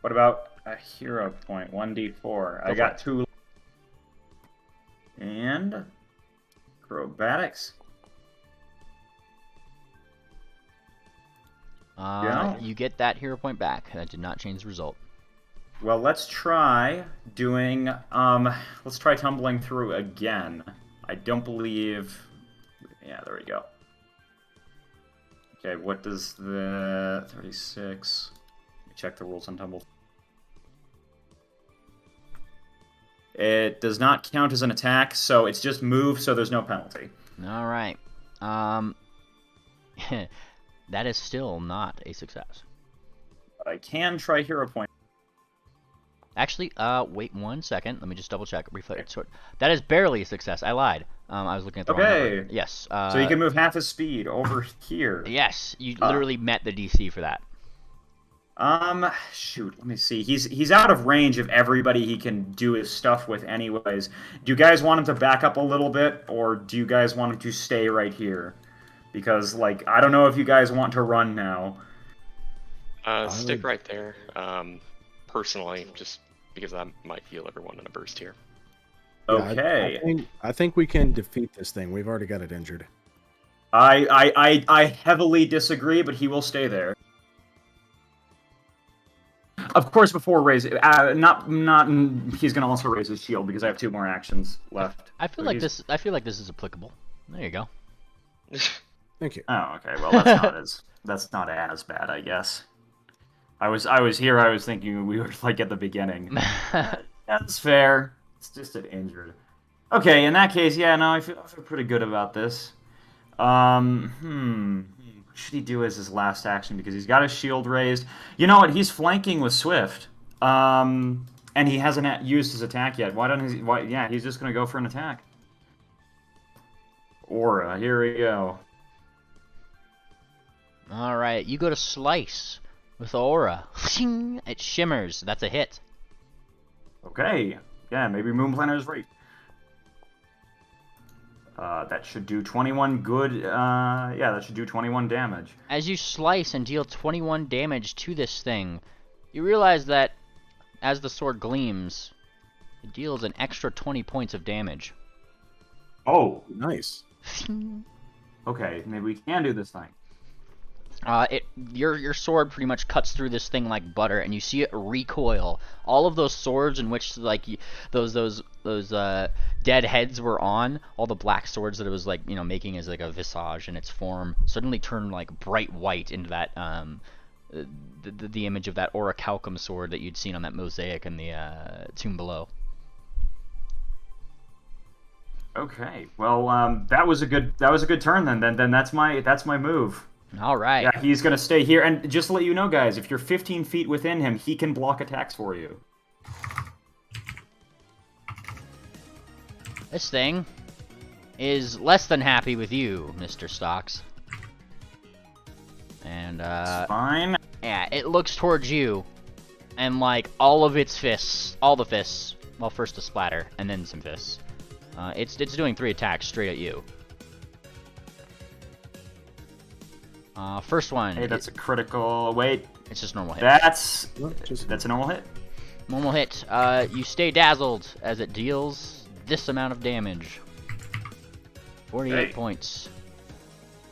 What about a hero point? 1d4. I got 2. And... acrobatics. You get that hero point back. That did not change the result. Well, let's try doing, let's try tumbling through again. I don't believe, yeah, there we go. Okay, what does the 36, let me check the rules on tumble. It does not count as an attack, so it's just move, so there's no penalty. Alright. That is still not a success. But I can try hero point. Actually, wait 1 second. Let me just double check. Reflex sword. That is barely a success. I lied. I was looking at the wrong number. Yes. So you can move half his speed over here. Yes, you literally met the DC for that. Shoot, let me see. He's out of range of everybody he can do his stuff with anyways. Do you guys want him to back up a little bit, or do you guys want him to stay right here? Because, like, I don't know if you guys want to run now. Stick right there. Personally, just because I might heal everyone in a burst here. Okay. Yeah, I think we can defeat this thing. We've already got it injured. I heavily disagree, but he will stay there. Of course, before raising, he's gonna also raise his shield because I have 2 more actions left. I feel like this is applicable. There you go. Thank you. Oh, okay. Well, that's not as bad, I guess. I was here. I was thinking we were like at the beginning. That's fair. It's just an injured. Okay, in that case, yeah. No, I feel pretty good about this. What should he do as his last action? Because he's got his shield raised. You know what? He's flanking with Swift. And he hasn't used his attack yet. Why don't he? Yeah, he's just gonna go for an attack. Aura. Here we go. All right, you go to slice with Aura. It shimmers. That's a hit. Okay. Yeah, maybe Moon Planner is right. That should do 21 good. Yeah, that should do 21 damage. As you slice and deal 21 damage to this thing, you realize that as the sword gleams, it deals an extra 20 points of damage. Oh, nice. Okay, maybe we can do this thing. Your sword pretty much cuts through this thing like butter, and you see it recoil. All of those swords in which like those dead heads were on, all the black swords that it was like making as like a visage in its form, suddenly turn like bright white into that the image of that orichalcum sword that you'd seen on that mosaic in the tomb below. Okay, well that was a good turn then. Then that's my move. All right. Yeah, he's going to stay here. And just to let you know, guys, if you're 15 feet within him, he can block attacks for you. This thing is less than happy with you, Mr. Stocks. And, It's fine. yeah, it looks towards you, and, like, all the fists, well, first a splatter, and then some fists. It's doing 3 attacks straight at you. First one. Hey, that's a critical. Wait. It's just normal hit. That's a normal hit. Normal hit. You stay dazzled as it deals this amount of damage. 48 Hey. points.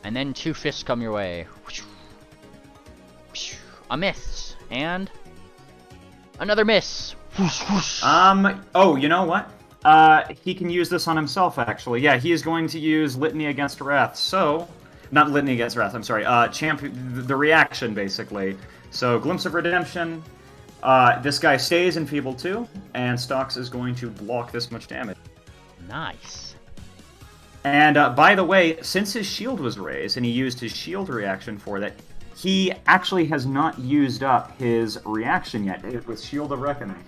And then 2 fists come your way. A miss. And another miss. Oh, you know what? He can use this on himself, actually. Yeah, he is going to use Litany Against Wrath. So, not Litany Against Wrath, I'm sorry. The reaction, basically. So, Glimpse of Redemption. This guy stays enfeebled too, and Stalks is going to block this much damage. Nice. And by the way, since his shield was raised, and he used his shield reaction for that, he actually has not used up his reaction yet. It was Shield of Reckoning.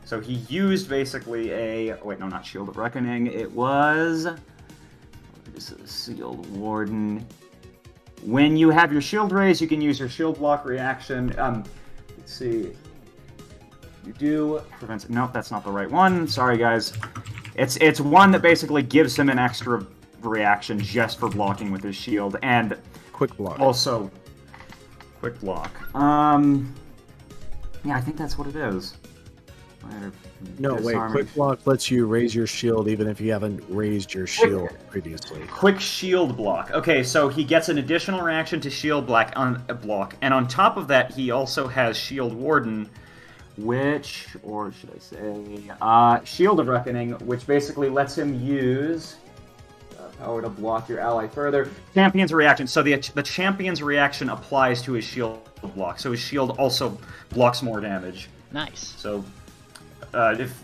So he used basically a... Wait, no, not Shield of Reckoning. It was... This is Shield Warden. When you have your shield raised, you can use your shield block reaction. Let's see. You do... Prevents... Nope, that's not the right one. Sorry, guys. It's one that basically gives him an extra reaction just for blocking with his shield, and Quick block. also quick block. Yeah, I think that's what it is. No, wait. Disarming. Quick block lets you raise your shield even if you haven't raised your shield previously. Quick shield block. Okay, so he gets an additional reaction to shield block, and on top of that, he also has Shield Warden, which, or should I say, Shield of Reckoning, which basically lets him use power to block your ally further. Champion's reaction. So the champion's reaction applies to his shield block. So his shield also blocks more damage. Nice. So,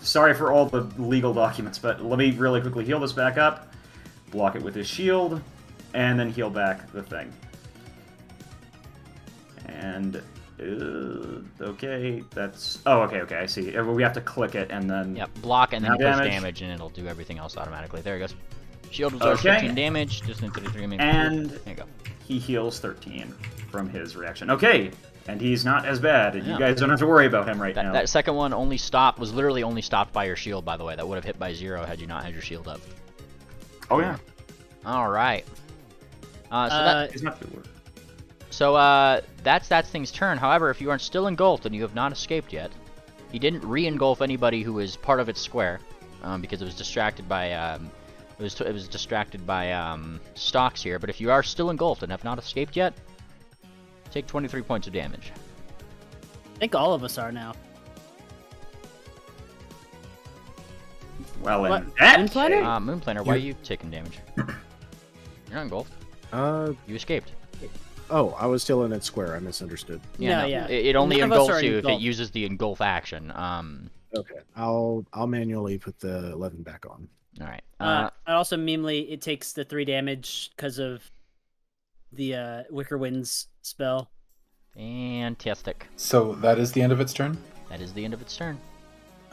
sorry for all the legal documents, but let me really quickly heal this back up, block it with his shield, and then heal back the thing. And okay, that's... Oh, okay, I see. We have to click it and then... Yep, block and then Now push damage. damage, and it'll do everything else automatically. There it goes. Shield absorbs 15 damage, distance 33 minutes. And There you go. he heals 13 from his reaction. Okay, and he's not as bad. Yeah. You guys don't have to worry about him right now. That second one was literally only stopped by your shield, by the way. That would have hit by 0 had you not had your shield up. Oh, yeah. Alright. He's not too worried. So that's that thing's turn. However, if you are still engulfed and you have not escaped yet, he didn't re-engulf anybody who was part of its square, because it was distracted by it was distracted by Stalks here. But if you are still engulfed and have not escaped yet, take 23 points of damage. I think all of us are now. Well, What? in that Moon Planner? case- Moon Planner, why are you taking damage? You're not engulfed. You escaped. Oh, I was still in its square. I misunderstood. No, yeah. It only None of us engulfs are you if it engulfed. uses the engulf action. Okay, I'll manually put the 11 back on. All right. And also, memely, it takes the 3 damage because of the Wicker Winds spell. Fantastic. So that is the end of its turn? That is the end of its turn.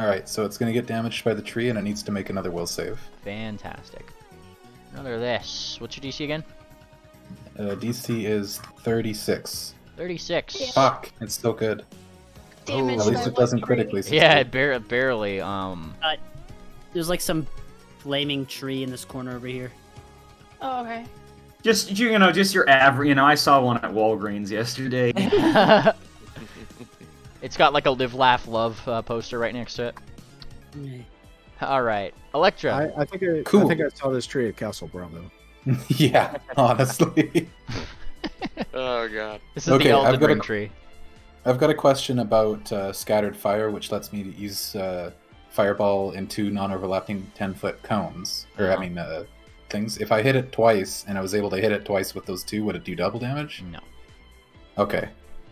Alright, so it's going to get damaged by the tree and it needs to make another will save. Fantastic. Another of this. What's your DC again? DC is 36. 36. Fuck, it's still good. Damage At least by it doesn't one tree. critically succeed. Yeah, it barely. There's like some flaming tree in this corner over here. Oh, okay. Just just your average. I saw one at Walgreens yesterday. It's got like a live, laugh, love poster right next to it. All right, Electra. I think Cool. I think I saw this tree at Castle Bravo. Yeah, honestly. Oh god. This is Okay, the I've Elden got Ring a- tree. I've got a question about Scattered Fire, which lets me use Fireball in 2 non-overlapping 10-foot cones. Or, I mean, things. If I hit it twice, and I was able to hit it twice with those 2, would it do double damage? No. Okay.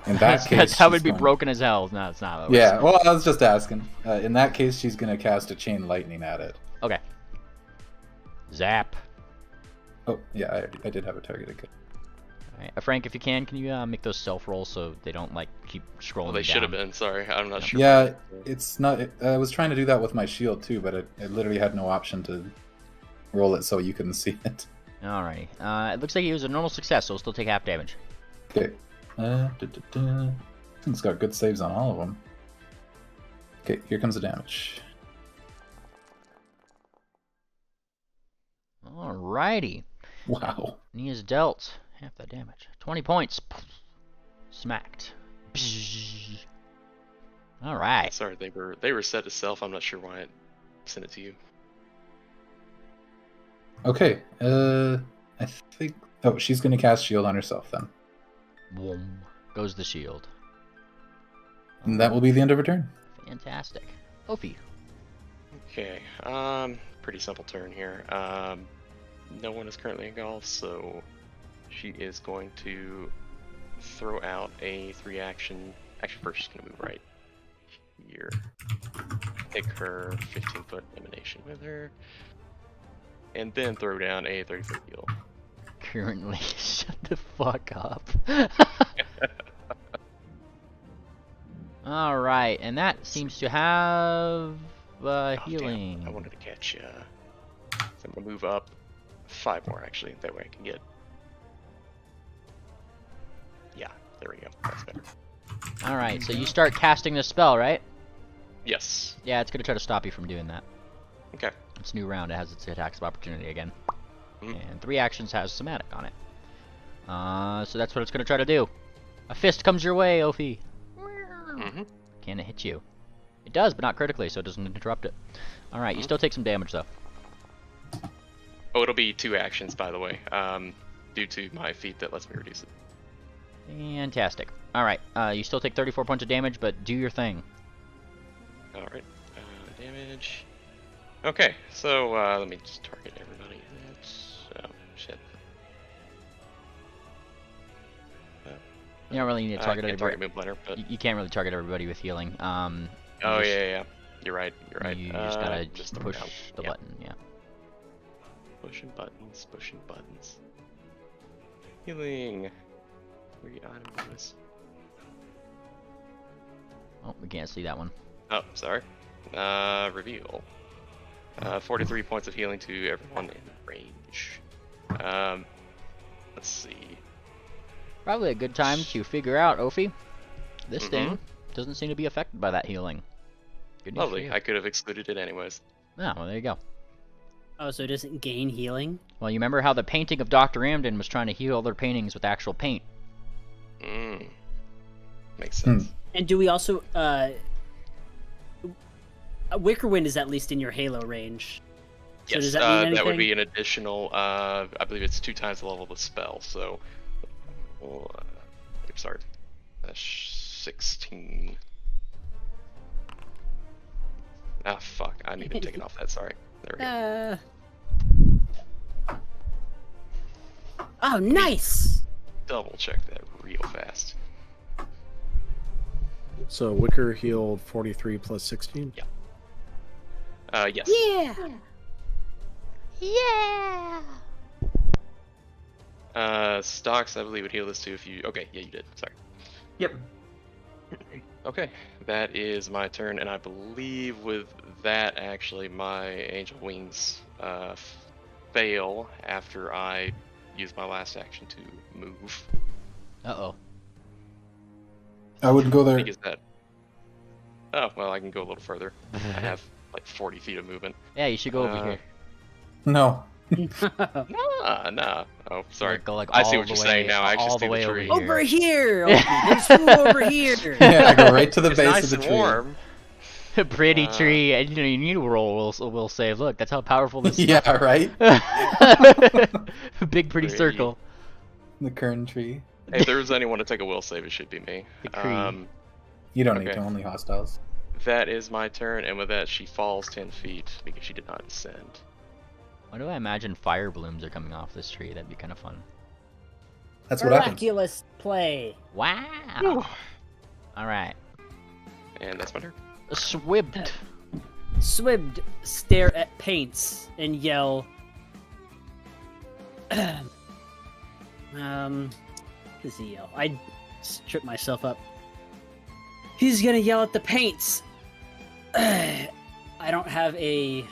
In that case, that would she's be going- broken as hell. No, it's not. Yeah, well, I was just asking. In that case, she's going to cast a Chain Lightning at it. Okay. Zap. Oh, yeah, I did have a target again. All right. Frank, if you can you make those self rolls so they don't like keep scrolling Well, they down? should have been. Sorry, I'm not sure. Yeah, it's not. I was trying to do that with my shield too, but it literally had no option to roll it so you couldn't see it. Alrighty. It looks like he was a normal success, so he'll still take half damage. Okay. It's got good saves on all of them. Okay, here comes the damage. Alrighty. Wow. And he is dealt half that damage. 20 points. Smacked. Alright. Sorry, they were set to self. I'm not sure why it sent it to you. Okay. I think. Oh, she's gonna cast shield on herself then, Boom. Goes the shield. and that will be the end of her turn. Fantastic. Ophi. Okay, pretty simple turn here. No one is currently engulfed, so she is going to throw out a 3-action. Actually, first she's gonna move right here. Take her 15-foot emanation with her, and then throw down a 30-foot heal. Currently, shut the fuck up. Alright, and that seems to have healing. Damn, I wanted to catch you. So I'm gonna move up 5 more actually. That way I can get. Yeah, there we go. That's better. Alright, so you start casting the spell, right? Yes. Yeah, it's gonna try to stop you from doing that. Okay. It's a new round, it has its attacks of opportunity again. Mhm. And 3 actions has somatic on it. So that's what it's gonna try to do. A fist comes your way, Ophi. Mm-hmm. Can it hit you? It does, but not critically, so it doesn't interrupt it. Alright, you still take some damage though. Oh, it'll be 2 actions, by the way, due to my feat that lets me reduce it. Fantastic. Alright, you still take 34 points of damage, but do your thing. Alright, damage. Okay, so let me just target everybody. That's, oh, shit. You don't really need to target I can't everybody. target Moonblender, but... You can't really target everybody with healing. Oh, just- yeah. You're right, you're right. You just gotta just push throw it down. the Yeah. button, yeah. Pushing buttons, pushing buttons. Healing. 3 item bonus. Oh, we can't see that one. Oh, sorry. Reveal. 43 points of healing to everyone in range. Let's see. Probably a good time to figure out, Ophi. This Mhm. thing doesn't seem to be affected by that healing. Good news for Lovely. you. I could have excluded it anyways. Oh, well, there you go. Oh, so it doesn't gain healing? Well, you remember how the painting of Dr. Amden was trying to heal other paintings with actual paint? Makes sense. And do we also Wickerwind is at least in your Halo range. So Yes, does that mean anything? that would be an additional, I believe it's 2 times the level of the spell, so... sorry. 16. Ah, fuck. I need to take it off that, sorry. There we go. Oh, nice! Double check that real fast. So Wicker healed 43 plus 16. Yeah. Yes. Yeah! Yeah. Stocks, I believe, would heal this too if you... Okay, yeah, you did. Sorry. Yep. Okay, that is my turn, and I believe with that, actually, my Angel Wings fail after I use my last action to move. Uh-oh. I wouldn't go there. Is that... Oh, well, I can go a little further. I have like 40 feet of movement. Yeah, you should go over here. No. Nah. Oh, sorry. Go like I see all what the you're saying way- now. I actually all the see way the over tree. here. Over here! Okay, there's food over here! Yeah, I go right to the It's base nice of the and tree. warm. Pretty tree, and you need to roll will save. Look, that's how powerful this Yeah, right? big pretty Pretty. circle. The kern tree. Hey, if there's anyone to take a will save, it should be me. The tree. You don't need Okay. to, only hostiles. That is my turn, and with that, she falls 10 feet because she did not descend. Why do I imagine fire blooms are coming off this tree? That'd be kind of fun. That's what happens. Miraculous play. Wow. All right. And that's my turn. Swibbed. Swibbed stare at paints and yell. What does he yell? I strip myself up. He's gonna yell at the paints. I don't have a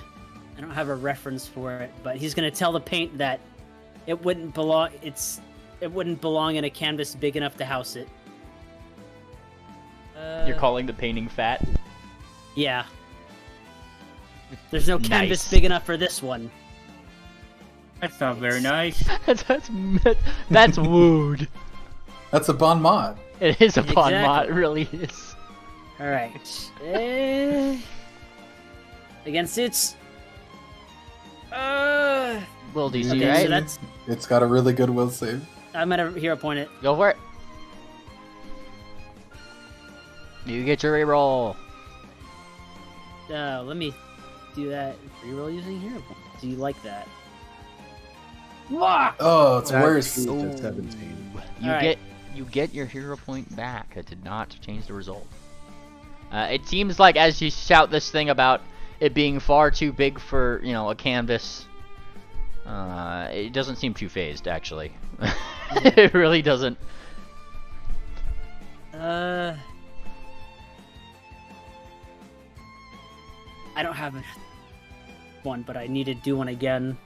reference for it, but he's gonna tell the paint that it wouldn't belong. It wouldn't belong in a canvas big enough to house it. You're calling the painting fat? Yeah. There's no canvas Nice. big enough for this one. That's not very nice. that's wooed. That's a bon mot. It is a bon Exactly. mot, it really is. Alright. Against its... Will DC, Okay, right? so that's It's got a really good will save. I'm gonna hero point it. Go for it. You get your reroll. Let me do that. Reroll using hero point. Do you like that? Oh, it's That worse. beat Ooh. to 17. You get your hero point back. It did not change the result. It seems like as you shout this thing about it being far too big for, you know, a canvas, it doesn't seem too phased, actually. It really doesn't. I don't have one, but I need to do one again.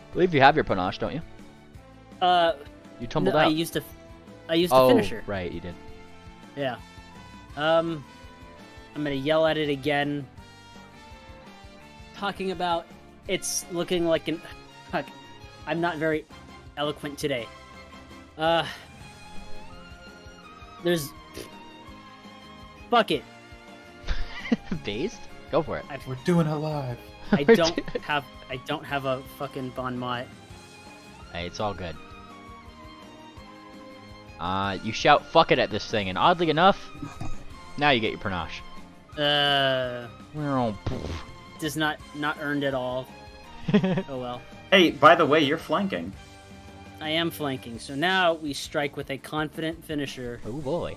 I believe you have your panache, don't you? You tumbled No, out. I used a Oh, finisher. right, you did. Yeah. I'm gonna yell at it again. Talking about it's looking like an. Fuck. I'm not very eloquent today. There's. Fuck it. Phased? Go for it. We're doing it live. I don't have a fucking bon mot. Hey, it's all good. You shout "fuck it" at this thing, and oddly enough, now you get your panache. Does not earned at all. Oh well. Hey, by the way, you're flanking. I am flanking, so now we strike with a confident finisher. Oh boy.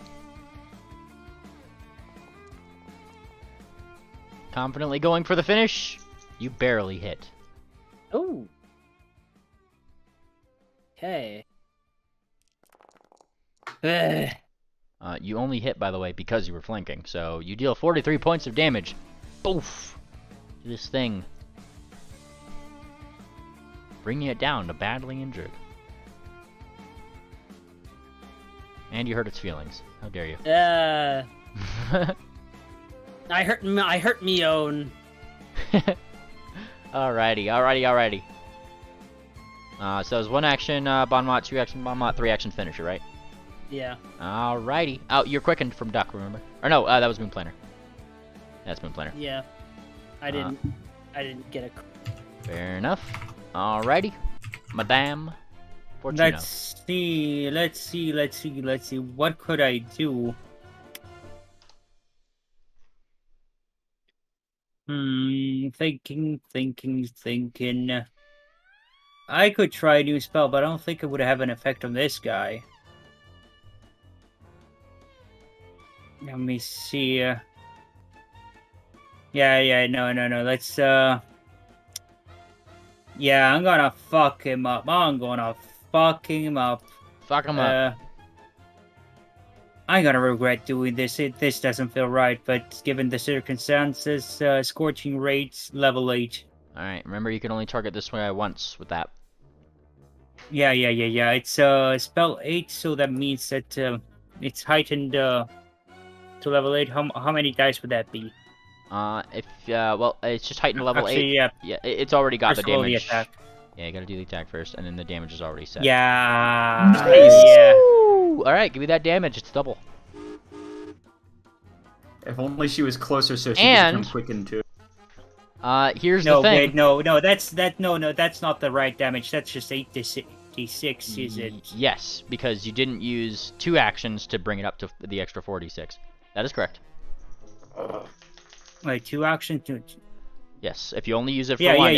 Confidently going for the finish. You barely hit. Oh. Okay. You only hit, by the way, because you were flanking. So you deal 43 points of damage. Boof! To this thing. Bringing it down to badly injured. And you hurt its feelings. How dare you? I hurt me own. Alrighty. So it's one action, bon mot, two action, bon mot, three action finisher, right? Yeah. Alrighty. Oh, you're quickened from Duck, remember? Or no, that was Moon Planner. That's Moon Planner. Yeah. I didn't get a. Fair enough. Alrighty. Madame Fortuna. Let's see. What could I do? Thinking. I could try a new spell, but I don't think it would have an effect on this guy. Let me see. No. Let's, yeah, I'm gonna fuck him up. Fuck him up. I'm gonna regret doing this. This doesn't feel right, but given the circumstances, Scorching Rates, level 8. Alright, remember you can only target this way once with that. Yeah. It's spell 8, so that means that it's heightened to level 8. How many dice would that be? Well, it's just heightened to level Actually, 8. Yeah, it's already got First the roll the damage. attack. Yeah, you gotta do the attack first, and then the damage is already set. Yeah. Nice. Yeah. Alright, give me that damage, it's double. If only she was closer so she And- could become quickened too. Here's No, the thing. wait, no, that's not the right damage. That's just 8d6, is it? Yes, because you didn't use 2 actions to bring it up to the extra 4d6. That is correct. Wait, 2 actions? Yes, if you only use it for Yeah. one,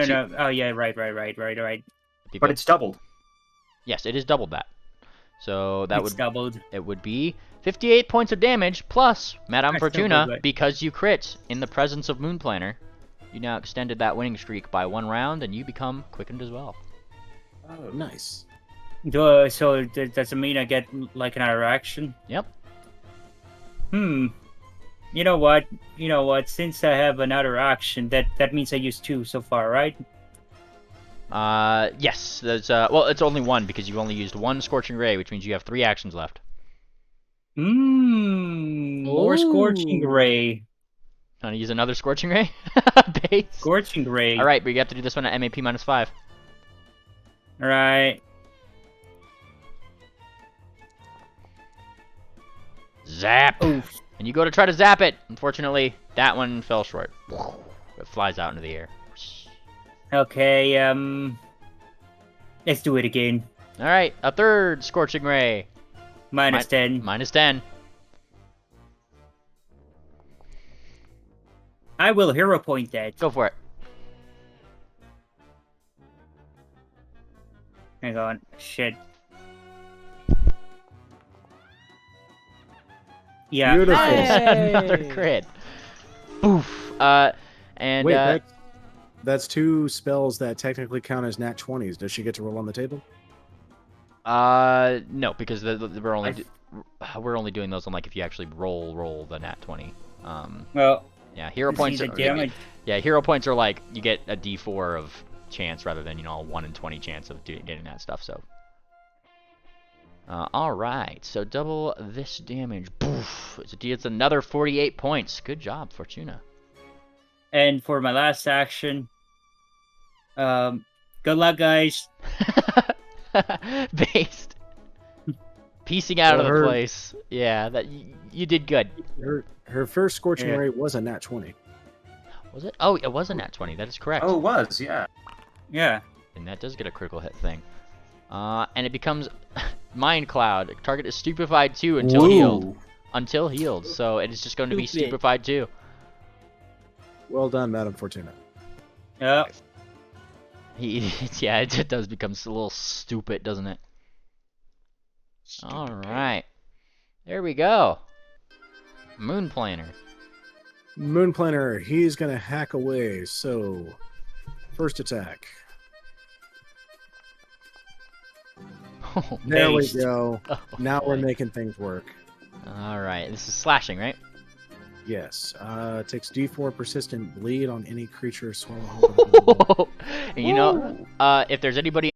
No. Oh, yeah, right. But it's doubled. Yes, it is doubled that. So that It's doubled. it would be 58 points of damage plus Madame That's still Fortuna good. because you crit in the presence of Moon Planner. You now extended that winning streak by 1 round, and you become quickened as well. Oh, nice. So does it mean I get like another action? Yep. You know what? Since I have another action, that means I used 2 so far, right? Yes. There's well, it's only 1 because you only used 1 Scorching Ray, which means you have 3 actions left. More Scorching Ray. Want to use another Scorching Ray? Base. Scorching Ray. All right, but you have to do this one at MAP -5. Right. Zap. Oof. And you go to try to zap it. Unfortunately, That one fell short. It flies out into the air. Okay, let's do it again. Alright, a third Scorching Ray. Minus 10. Minus 10. I will hero point that. Go for it. Hang on. Shit. Yeah. Beautiful. Another crit. Boof. And Wait, that's 2 spells that technically count as nat 20s. Does she get to roll on the table? no, because we're only doing those on like if you actually roll the nat 20. Well, Yeah, hero see points. the damage. Yeah, hero points are like you get a D4 of chance rather than a 1 in 20 chance of getting that stuff. So, all right, so double this damage. Poof! It's another 48 points. Good job, Fortuna. And for my last action, good luck, guys. Based. Piecing out Well, of the place. Yeah, that you did good. Her first Scorching Yeah. Ray was a nat 20. Was it? Oh, it was a nat 20. That is correct. Oh, it was, yeah. Yeah. And that does get a critical hit thing. And it becomes Mind Cloud. Target is stupefied 2 until healed. Until healed. So it is just going to be Stupid. stupefied 2. Well done, Madam Fortuna. Yep. Yeah, it does become a little stupid, doesn't it? All right. There we go. Moon Planner. Moon Planner, he's gonna hack away. So, first attack. There we Based. go. Oh, Now we're boy. making things work. All right. This is slashing, right? Yes. Takes D4 persistent bleed on any creature swallowed. And if there's anybody